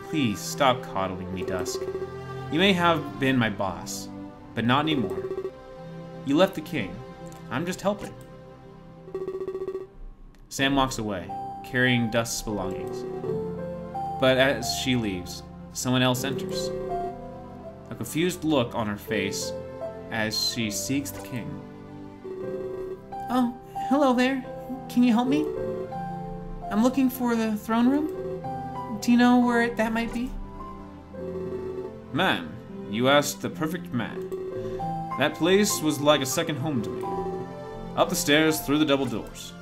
Please, stop coddling me, Dusk. You may have been my boss, but not anymore. You left the king. I'm just helping. Sam walks away, carrying Dusk's belongings. But as she leaves, someone else enters. A confused look on her face as she seeks the king. Oh, hello there. Can you help me? I'm looking for the throne room. Do you know where that might be? Ma'am, you asked the perfect man. That place was like a second home to me. Up the stairs, through the double doors.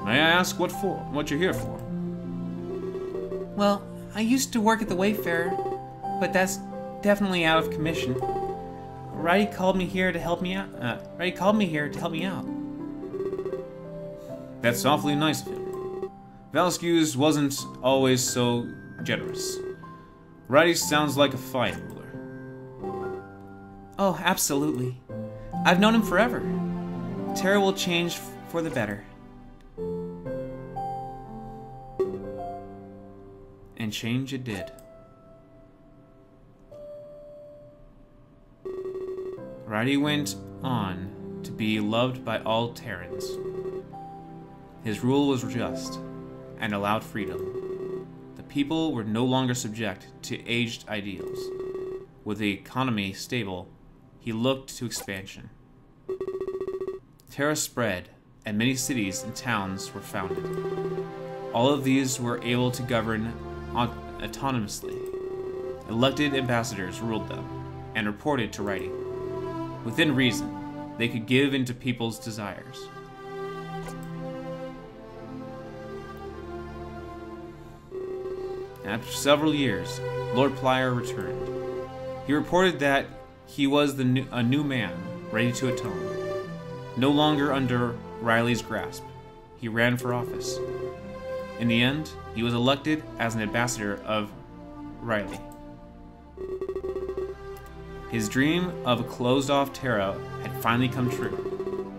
May I ask what you're here for? Well, I used to work at the Wayfarer, but that's definitely out of commission. Righty called me here to help me out. That's awfully nice of him. Valscues wasn't always so generous. Righty sounds like a fine ruler. Oh, absolutely. I've known him forever. Terra will change for the better. And change it did. Righty went on to be loved by all Terrans. His rule was just and allowed freedom. The people were no longer subject to aged ideals. With the economy stable, he looked to expansion. Terra spread and many cities and towns were founded. All of these were able to govern autonomously. Elected ambassadors ruled them and reported to writing. Within reason, they could give in to people's desires. After several years, Lord Plier returned. He reported that he was a new man, ready to atone. No longer under Riley's grasp, he ran for office. In the end, he was elected as an ambassador of Riley. His dream of a closed-off Terra had finally come true.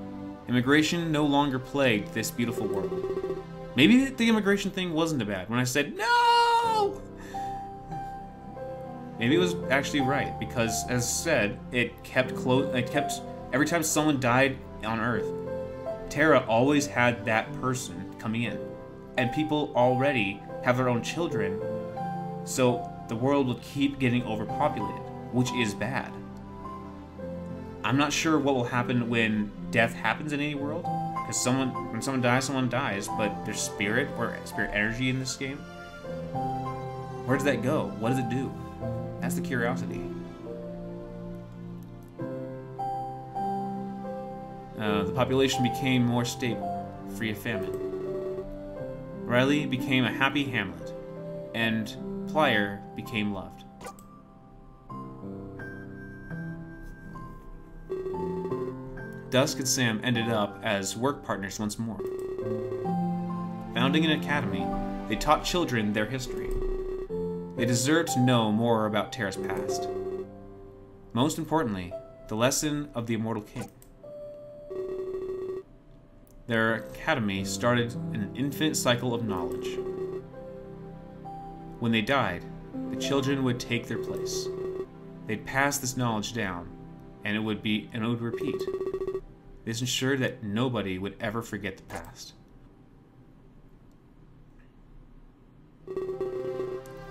Immigration no longer plagued this beautiful world. Maybe the immigration thing wasn't bad when I said no! Maybe it was actually right, because as said, it kept every time someone died on Earth, Terra always had that person coming in. And people already have their own children, so the world will keep getting overpopulated, which is bad. I'm not sure what will happen when death happens in any world, because when someone dies, but their spirit or spirit energy in this game, where does that go? What does it do? That's the curiosity. The population became more stable, free of famine. Riley became a happy hamlet, and Plier became loved. Dusk and Sam ended up as work partners once more. Founding an academy, they taught children their history. They deserved to know more about Terra's past. Most importantly, the lesson of the Immortal King. Their academy started an infinite cycle of knowledge. When they died, the children would take their place. They'd pass this knowledge down, and it would repeat. This ensured that nobody would ever forget the past.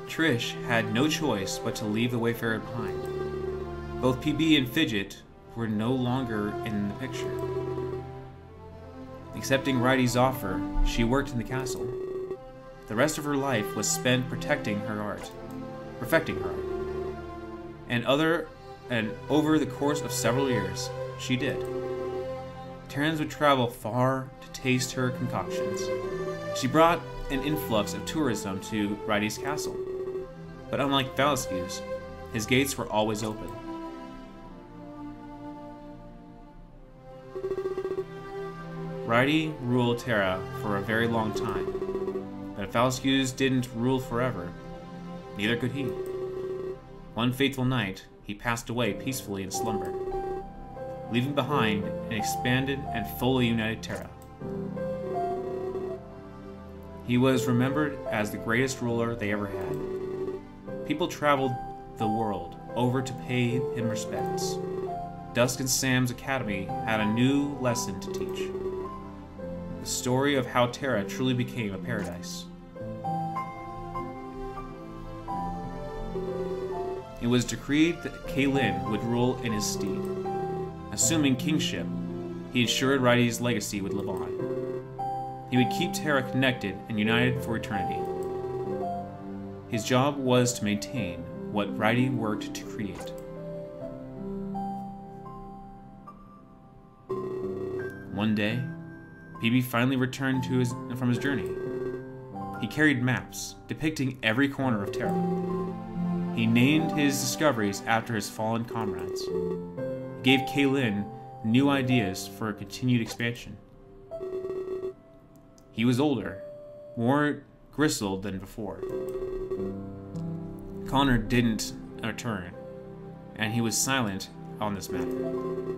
Trish had no choice but to leave the Wayfarer behind. Both PB and Fidget were no longer in the picture. Accepting Riley's offer, she worked in the castle. The rest of her life was spent perfecting her art. And over the course of several years, she did. Terrans would travel far to taste her concoctions. She brought an influx of tourism to Riley's castle. But unlike Valescue's, his gates were always open. Riley ruled Terra for a very long time, but if Valescue's didn't rule forever, neither could he. One fateful night, he passed away peacefully in slumber, leaving behind an expanded and fully united Terra. He was remembered as the greatest ruler they ever had. People traveled the world over to pay him respects. Dusk and Sam's academy had a new lesson to teach. The story of how Terra truly became a paradise. It was decreed that Kaylin would rule in his stead. Assuming kingship, he ensured Riley's legacy would live on. He would keep Terra connected and united for eternity. His job was to maintain what Riley worked to create. One day, PB finally returned from his journey. He carried maps depicting every corner of Terra. He named his discoveries after his fallen comrades. He gave Kaylin new ideas for continued expansion. He was older, more grizzled than before. Connor didn't return, and he was silent on this matter.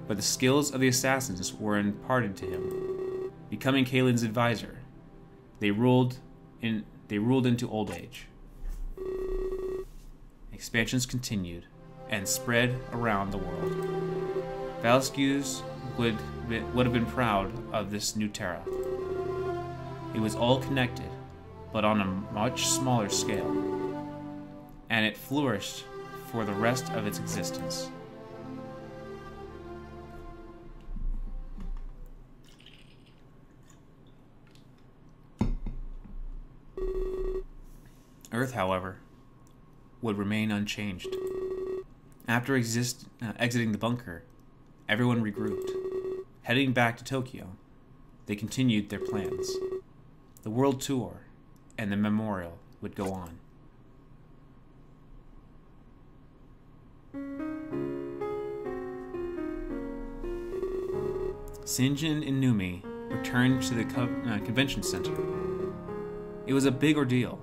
But the skills of the assassins were imparted to him. Becoming Kaylin's advisor, they ruled into old age. Expansions continued and spread around the world. Valescue's would have been proud of this new Terra. It was all connected, but on a much smaller scale, and it flourished for the rest of its existence. Earth, however, would remain unchanged. After exiting the bunker, everyone regrouped. Heading back to Tokyo, they continued their plans. The world tour and the memorial would go on. Sinjin and Numi returned to the convention center. It was a big ordeal,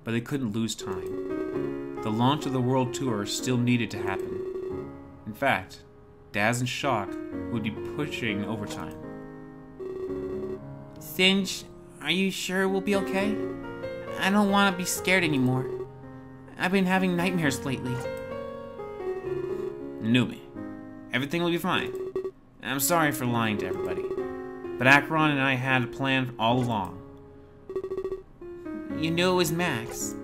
but they couldn't lose time. The launch of the world tour still needed to happen. In fact, Daz and Shock would be pushing overtime. Sinj, are you sure we'll be okay? I don't want to be scared anymore. I've been having nightmares lately. Numi, everything will be fine. I'm sorry for lying to everybody, but Acheron and I had a plan all along. You knew it was Max?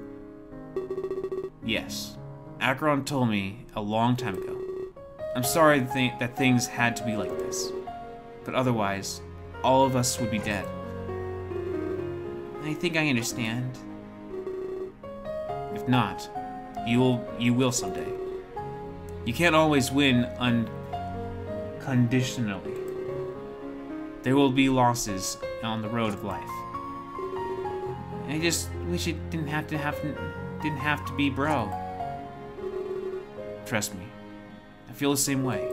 Yes. Acheron told me a long time ago. I'm sorry that things had to be like this, but otherwise, all of us would be dead. I think I understand. If not, you will someday. You can't always win unconditionally. There will be losses on the road of life. I just wish it didn't have to be bro. Trust me, I feel the same way.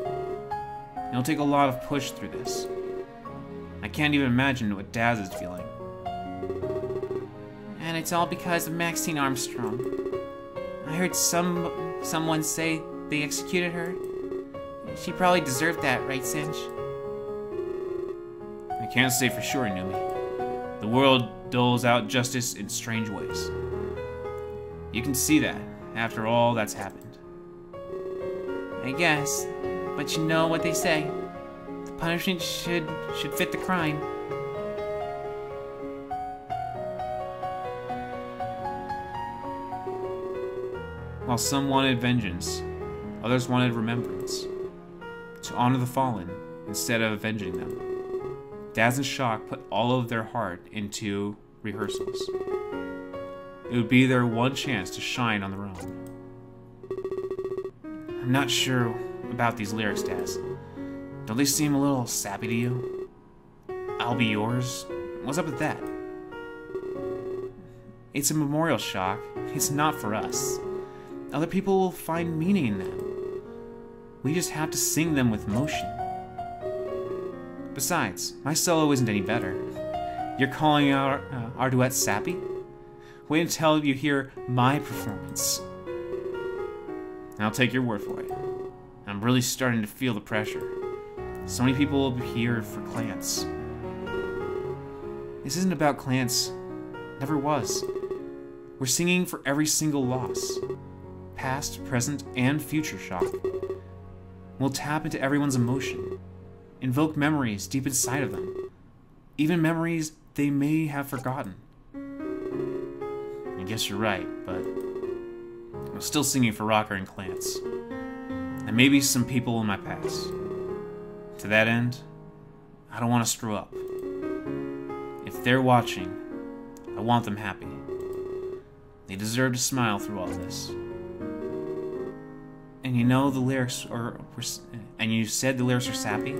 It'll take a lot of push through this. I can't even imagine what Daz is feeling. And it's all because of Maxine Armstrong. I heard someone say they executed her. She probably deserved that, right, Sinj? I can't say for sure, Numi. The world doles out justice in strange ways. You can see that after all that's happened. I guess, but you know what they say. The punishment should fit the crime. While some wanted vengeance, others wanted remembrance. To honor the fallen instead of avenging them. Daz and Shock put all of their heart into rehearsals. It would be their one chance to shine on their own. I'm not sure about these lyrics, Daz. Don't they seem a little sappy to you? I'll be yours? What's up with that? It's a memorial, Shock. It's not for us. Other people will find meaning in them. We just have to sing them with emotion. Besides, my solo isn't any better. You're calling our duet sappy? Wait until you hear my performance. I'll take your word for it. I'm really starting to feel the pressure. So many people will be here for Clance. This isn't about Clance. Never was. We're singing for every single loss. Past, present, and future, Shock. We'll tap into everyone's emotion. Invoke memories deep inside of them. Even memories they may have forgotten. I guess you're right, but I'm still singing for Rocker and Clance. And maybe some people in my past. To that end, I don't want to screw up. If they're watching, I want them happy. They deserve to smile through all this. And you know the lyrics and you said the lyrics are sappy?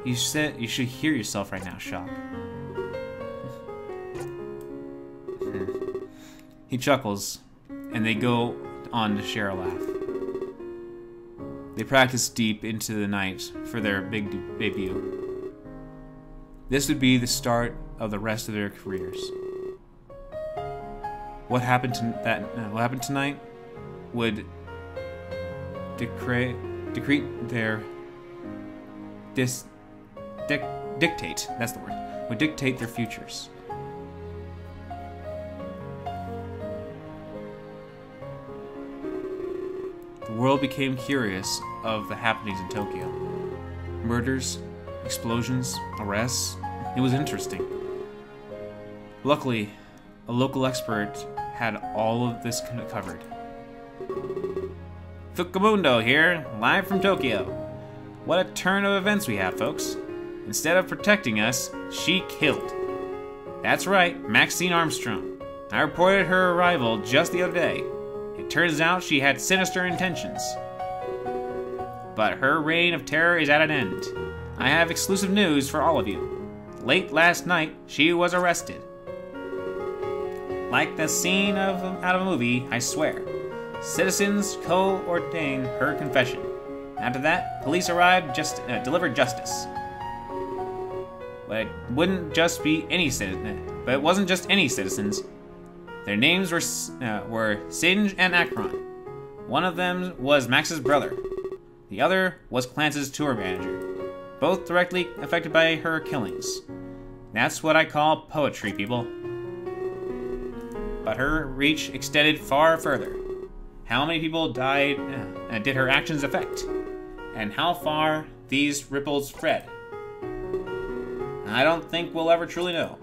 You said you should hear yourself right now, Shock. He chuckles, and they go on to share a laugh. They practice deep into the night for their big debut. This would be the start of the rest of their careers. What happened tonight would dictate their futures. The world became curious of the happenings in Tokyo. Murders, explosions, arrests. It was interesting. Luckily, a local expert had all of this covered. Fukamundo here, live from Tokyo. What a turn of events we have, folks. Instead of protecting us, she killed. That's right, Maxine Armstrong. I reported her arrival just the other day. It turns out she had sinister intentions. But her reign of terror is at an end. I have exclusive news for all of you. Late last night, she was arrested. Like the scene out of a movie, I swear. Citizens co-ordained her confession. After that, police arrived, delivered justice. But it wasn't just any citizens. Their names were Singe and Akron. One of them was Max's brother. The other was Clance's tour manager. Both directly affected by her killings. That's what I call poetry, people. But her reach extended far further. How many people died did her actions affect? And how far these ripples spread? I don't think we'll ever truly know.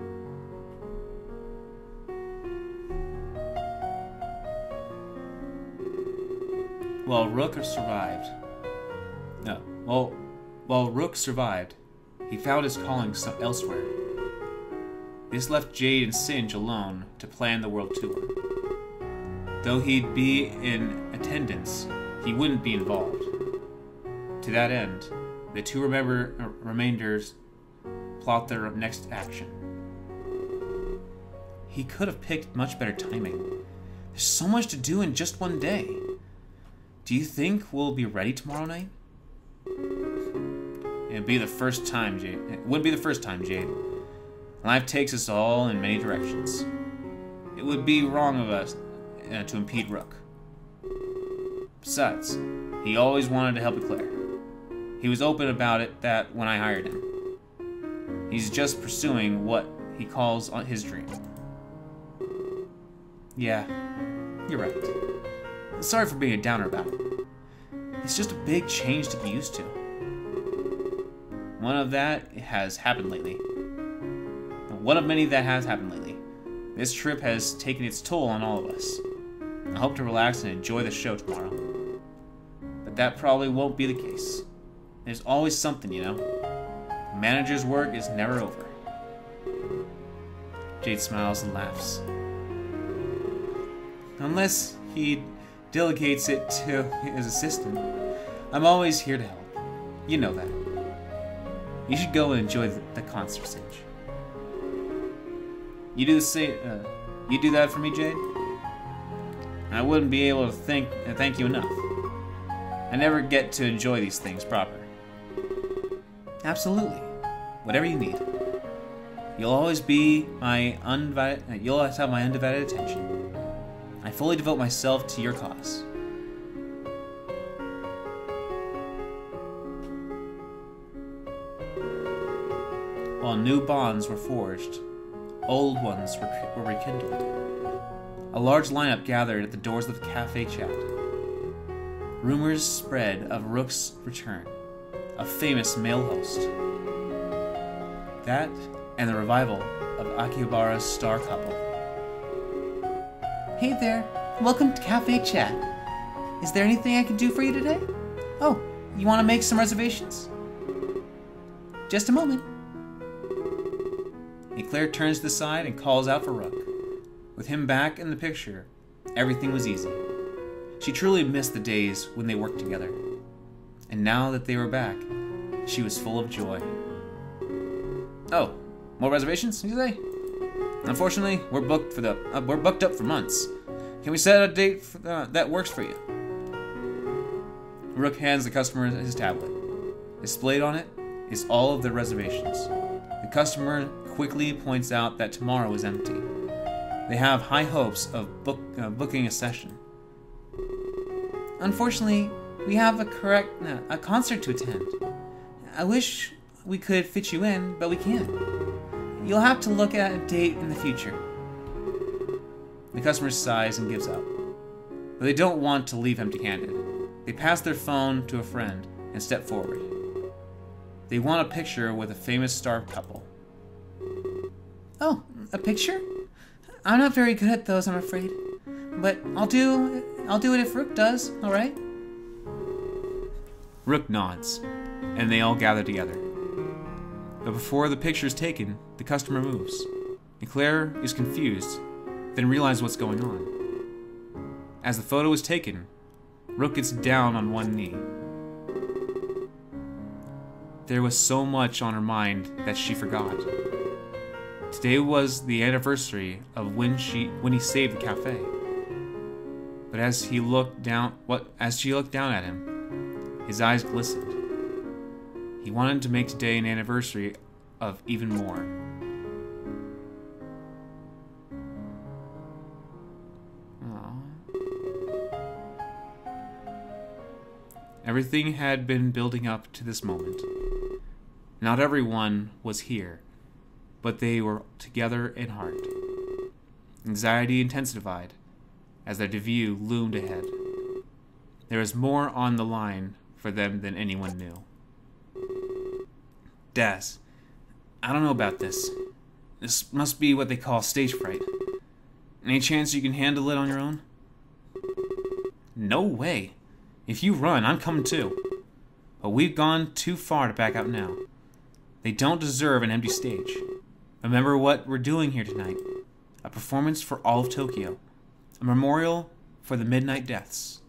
While Rook survived, he found his calling elsewhere. This left Jade and Singe alone to plan the world tour. Though he'd be in attendance, he wouldn't be involved. To that end, the two remainders plot their next action. He could have picked much better timing. There's so much to do in just one day. Do you think we'll be ready tomorrow night? It'd be the first time, Jade. It wouldn't be the first time, Jade. Life takes us all in many directions. It would be wrong of us to impede Rook. Besides, he always wanted to help Eclair. He was open about it that when I hired him. He's just pursuing what he calls his dream. Yeah, you're right. Sorry for being a downer about it. It's just a big change to get used to. One of that has happened lately. One of many that has happened lately. This trip has taken its toll on all of us. I hope to relax and enjoy the show tomorrow. But that probably won't be the case. There's always something, you know. The manager's work is never over. Jade smiles and laughs. Unless he delegates it to his assistant. I'm always here to help. You know that. You should go and enjoy the concert, Singe. You do that for me, Jade? I wouldn't be able to thank you enough. I never get to enjoy these things proper. Absolutely. Whatever you need. You'll always have my undivided attention. I fully devote myself to your cause. While new bonds were forged, old ones were rekindled. A large lineup gathered at the doors of the cafe chat. Rumors spread of Rook's return, a famous male host. That and the revival of Akihabara's star couple. Hey there, welcome to Cafe Chat. Is there anything I can do for you today? Oh, you want to make some reservations? Just a moment. Eclair turns to the side and calls out for Rook. With him back in the picture, everything was easy. She truly missed the days when they worked together. And now that they were back, she was full of joy. Oh, more reservations, you say? Unfortunately, we're booked up for months. Can we set a date that works for you? Rook hands the customer his tablet. Displayed on it is all of the reservations. The customer quickly points out that tomorrow is empty. They have high hopes of booking a session. Unfortunately, we have a concert to attend. I wish we could fit you in, but we can't. You'll have to look at a date in the future. The customer sighs and gives up. But they don't want to leave empty-handed. They pass their phone to a friend and step forward. They want a picture with a famous star couple. Oh, a picture? I'm not very good at those, I'm afraid. But I'll do it if Rook does, alright? Rook nods, and they all gather together. But before the picture is taken, the customer moves. Eclair is confused, then realize what's going on. As the photo is taken, Rook gets down on one knee. There was so much on her mind that she forgot. Today was the anniversary of when he saved the cafe. But as she looked down at him, his eyes glistened. He wanted to make today an anniversary of even more. Everything had been building up to this moment. Not everyone was here, but they were together in heart. Anxiety intensified as their debut loomed ahead. There was more on the line for them than anyone knew. Daz, I don't know about this. This must be what they call stage fright. Any chance you can handle it on your own? No way. If you run, I'm coming too. But we've gone too far to back out now. They don't deserve an empty stage. Remember what we're doing here tonight. A performance for all of Tokyo. A memorial for the Midnight Deaths.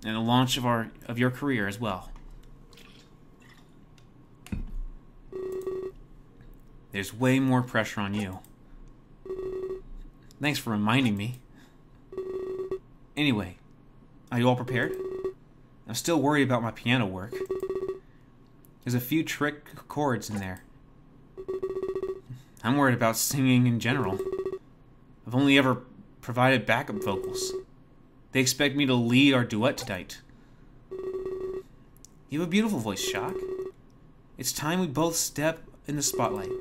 And the launch of your career as well. There's way more pressure on you. Thanks for reminding me. Anyway, are you all prepared? I'm still worried about my piano work. There's a few trick chords in there. I'm worried about singing in general. I've only ever provided backup vocals. They expect me to lead our duet tonight. You have a beautiful voice, Shock. It's time we both step in the spotlight.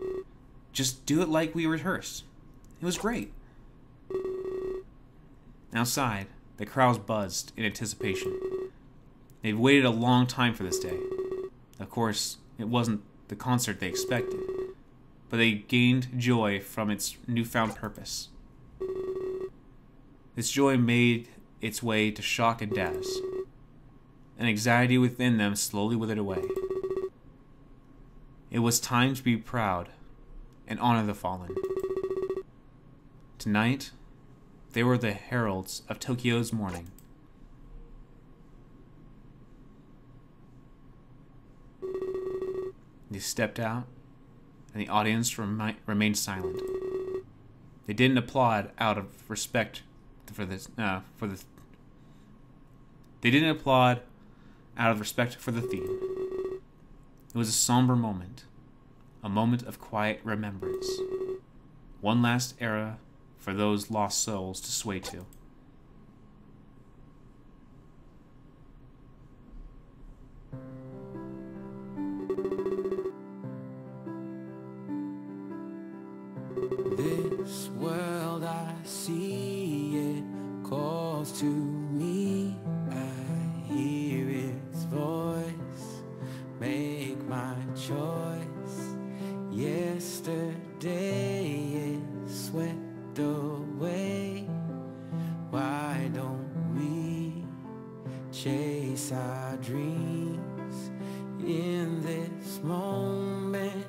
Just do it like we rehearsed. It was great. Outside, the crowds buzzed in anticipation. They'd waited a long time for this day. Of course, it wasn't the concert they expected, but they gained joy from its newfound purpose. This joy made its way to Shock and Daz, and anxiety within them slowly withered away. It was time to be proud and honor the fallen. Tonight, they were the heralds of Tokyo's morning. They stepped out, and the audience remained silent. They didn't applaud out of respect for this. They didn't applaud out of respect for the theme. It was a somber moment, a moment of quiet remembrance, one last era for those lost souls to sway to. This world I see, it calls to me. I hear its voice, make my choice. Yesterday is swept away. Why don't we chase our dreams? In this moment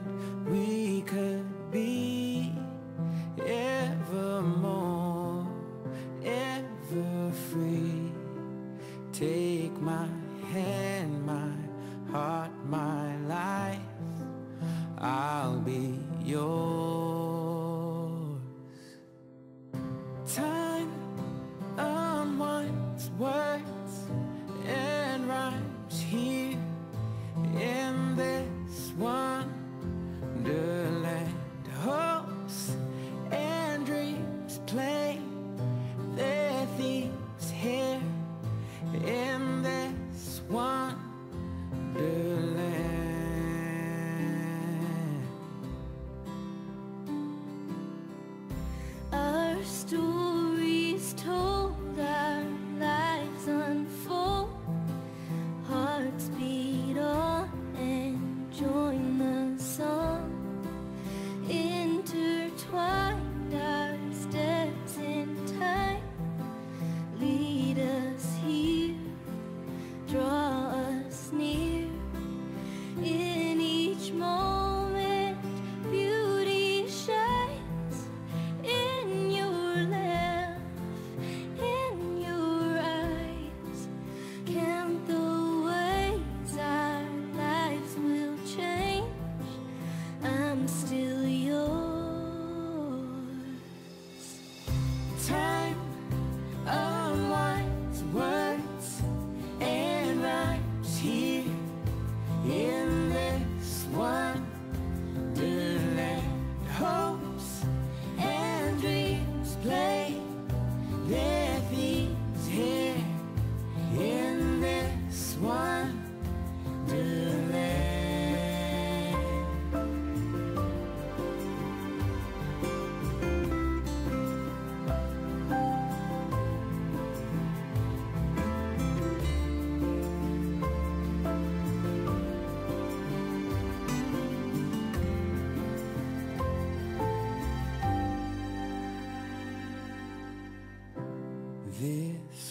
we could be evermore, ever free. Take my hand, my heart, my life, I'll be yours. Time unwinds words and rhymes here in this wonderland. Hopes and dreams play their themes here in this wonderland.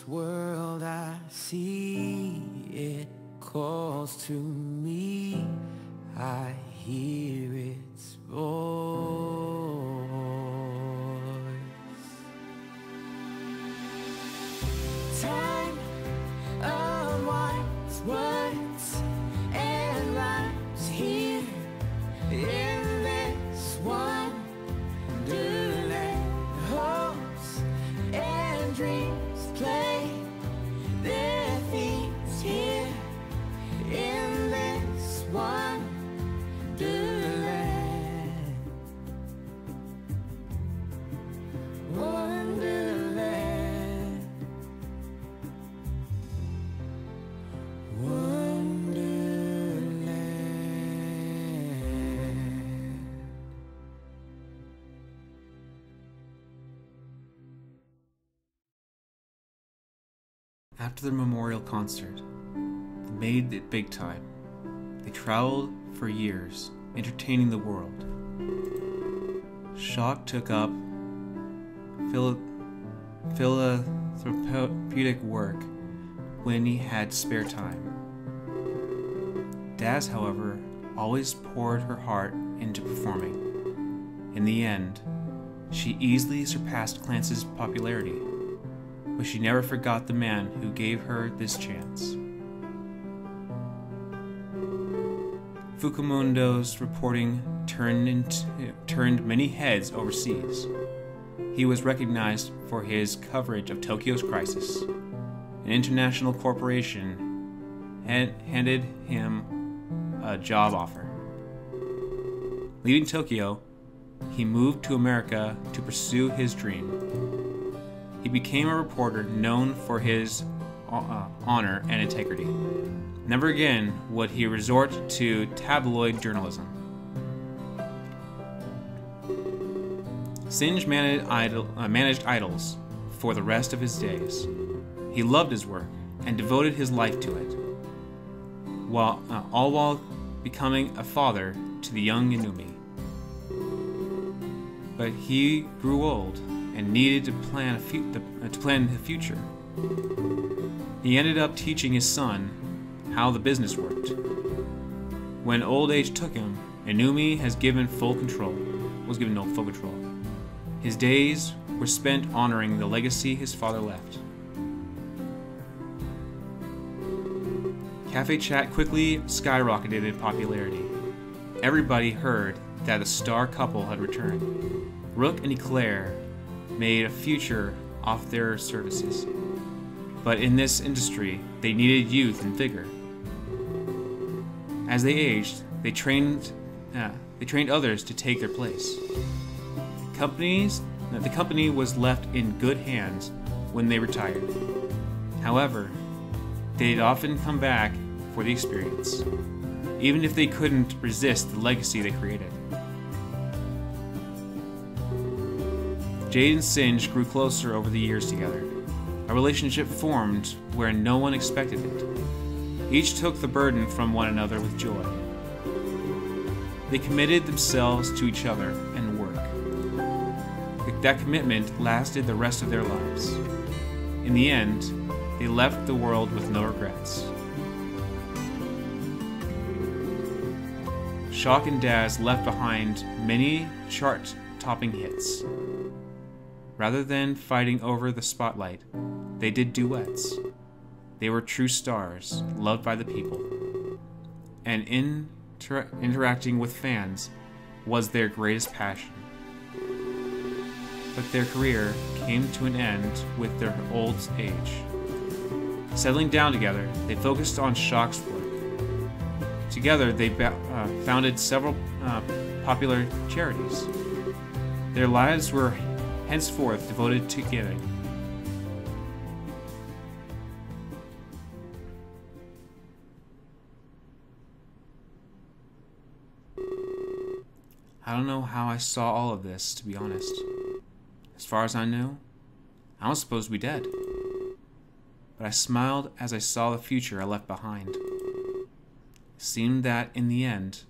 this world I see, it calls to me. I hear its voice. Time unwinds words and rhymes here in this wonderland. Hopes and dreams play their themes here in this wonderland. Wonderland. Wonderland. After their memorial concert, they made it big time. They traveled for years, entertaining the world. Shock took up philanthropic work when he had spare time. Daz, however, always poured her heart into performing. In the end, she easily surpassed Clance's popularity, but she never forgot the man who gave her this chance. Fukumundo's reporting turned many heads overseas. He was recognized for his coverage of Tokyo's crisis. An international corporation handed him a job offer. Leaving Tokyo, he moved to America to pursue his dream. He became a reporter known for his honor and integrity. Never again would he resort to tabloid journalism. Singe managed idols for the rest of his days. He loved his work and devoted his life to it, all while becoming a father to the young Inumi. But he grew old and needed to plan the future. He ended up teaching his son how the business worked. When old age took him, Inumi was given full control. His days were spent honoring the legacy his father left. Cafe Chat quickly skyrocketed in popularity. Everybody heard that the star couple had returned. Rook and Eclair made a future off their services. But in this industry, they needed youth and vigor. As they aged, they trained others to take their place. The company was left in good hands when they retired. However, they'd often come back for the experience, even if they couldn't resist the legacy they created. Jade and Singe grew closer over the years together. A relationship formed where no one expected it. Each took the burden from one another with joy. They committed themselves to each other and work. That commitment lasted the rest of their lives. In the end, they left the world with no regrets. Shock and Daz left behind many chart-topping hits. Rather than fighting over the spotlight, they did duets. They were true stars, loved by the people. And interacting with fans was their greatest passion. But their career came to an end with their old age. Settling down together, they focused on Shock's work. Together, they founded several popular charities. Their lives were henceforth devoted to giving. I don't know how I saw all of this, to be honest. As far as I knew, I was supposed to be dead. But I smiled as I saw the future I left behind. It seemed that, in the end,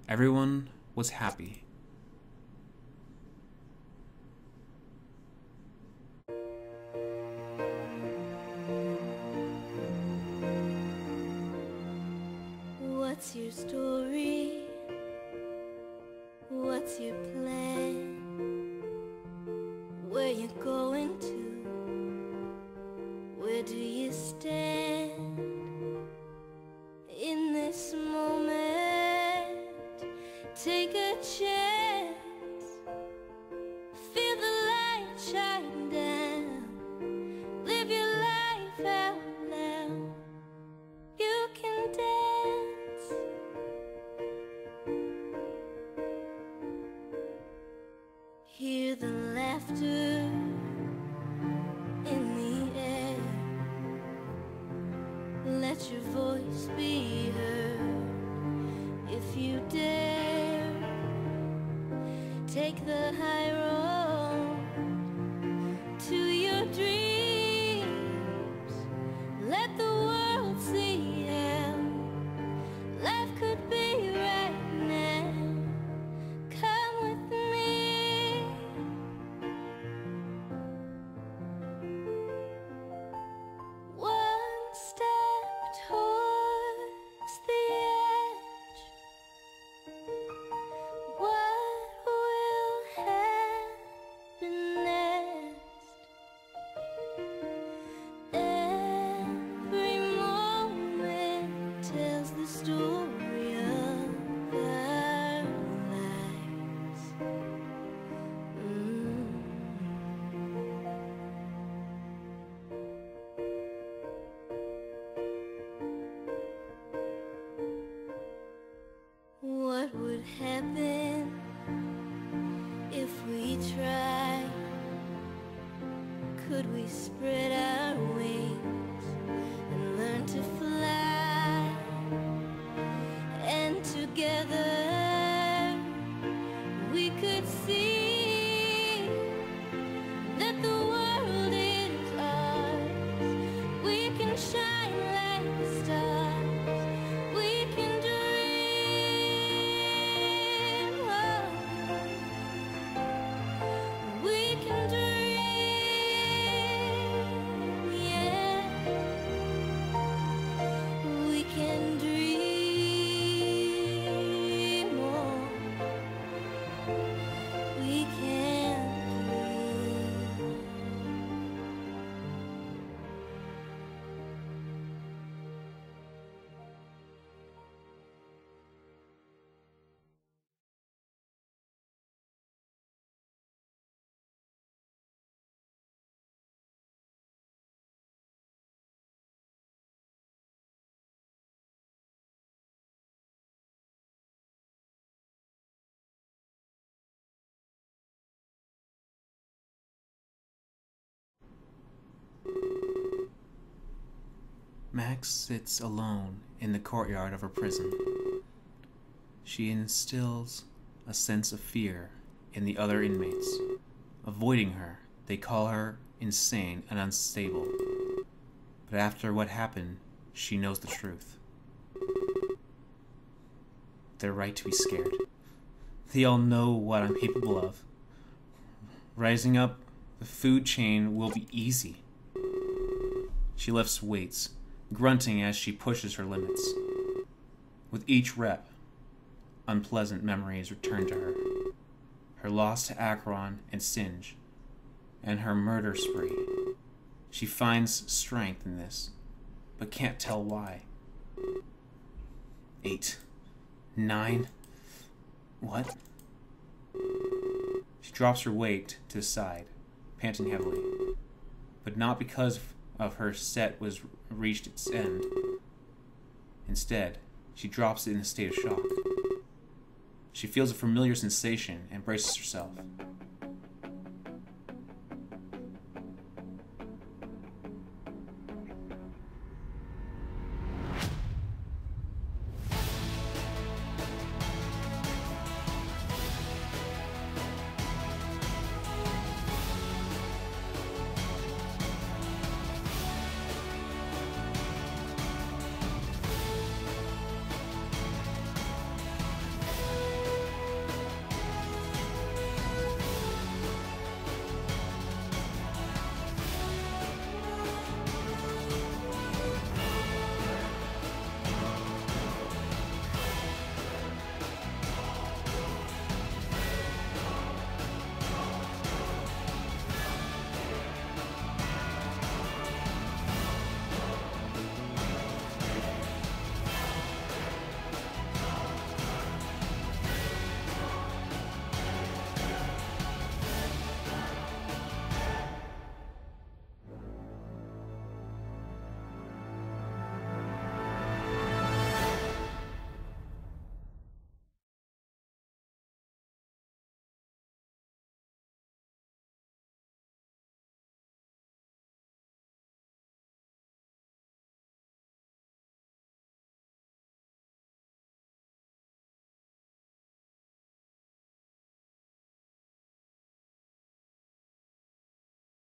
everyone was happy. What's your story? What's your plan? Where you going to? Where do you stand? In this moment, take a chance. Feel the light shine down. Live your life out loud. You can dance. Hear the laughter in the air. Let your voice be heard. If you dare, take the high road to your dreams. Let the world see how life could be right now. Come with me. One step towards the edge. What will happen next? Every moment tells the story of our lives. What would happen if we tried? Could we spread our wings and learn to fly? And together we could see that the world is ours. We can shine like stars. We can dream. Oh. We can dream. Yeah. We can dream. Oh. We can dream. Max sits alone in the courtyard of her prison. She instills a sense of fear in the other inmates. Avoiding her, they call her insane and unstable. But after what happened, she knows the truth. They're right to be scared. They all know what I'm capable of. Rising up the food chain will be easy. She lifts weights, grunting as she pushes her limits. With each rep, unpleasant memories return to her. Her loss to Akron and Singe, and her murder spree. She finds strength in this, but can't tell why. 8, 9, what? She drops her weight to the side, panting heavily, but not because of her set was reached its end. Instead, she drops it in a state of shock. She feels a familiar sensation and braces herself.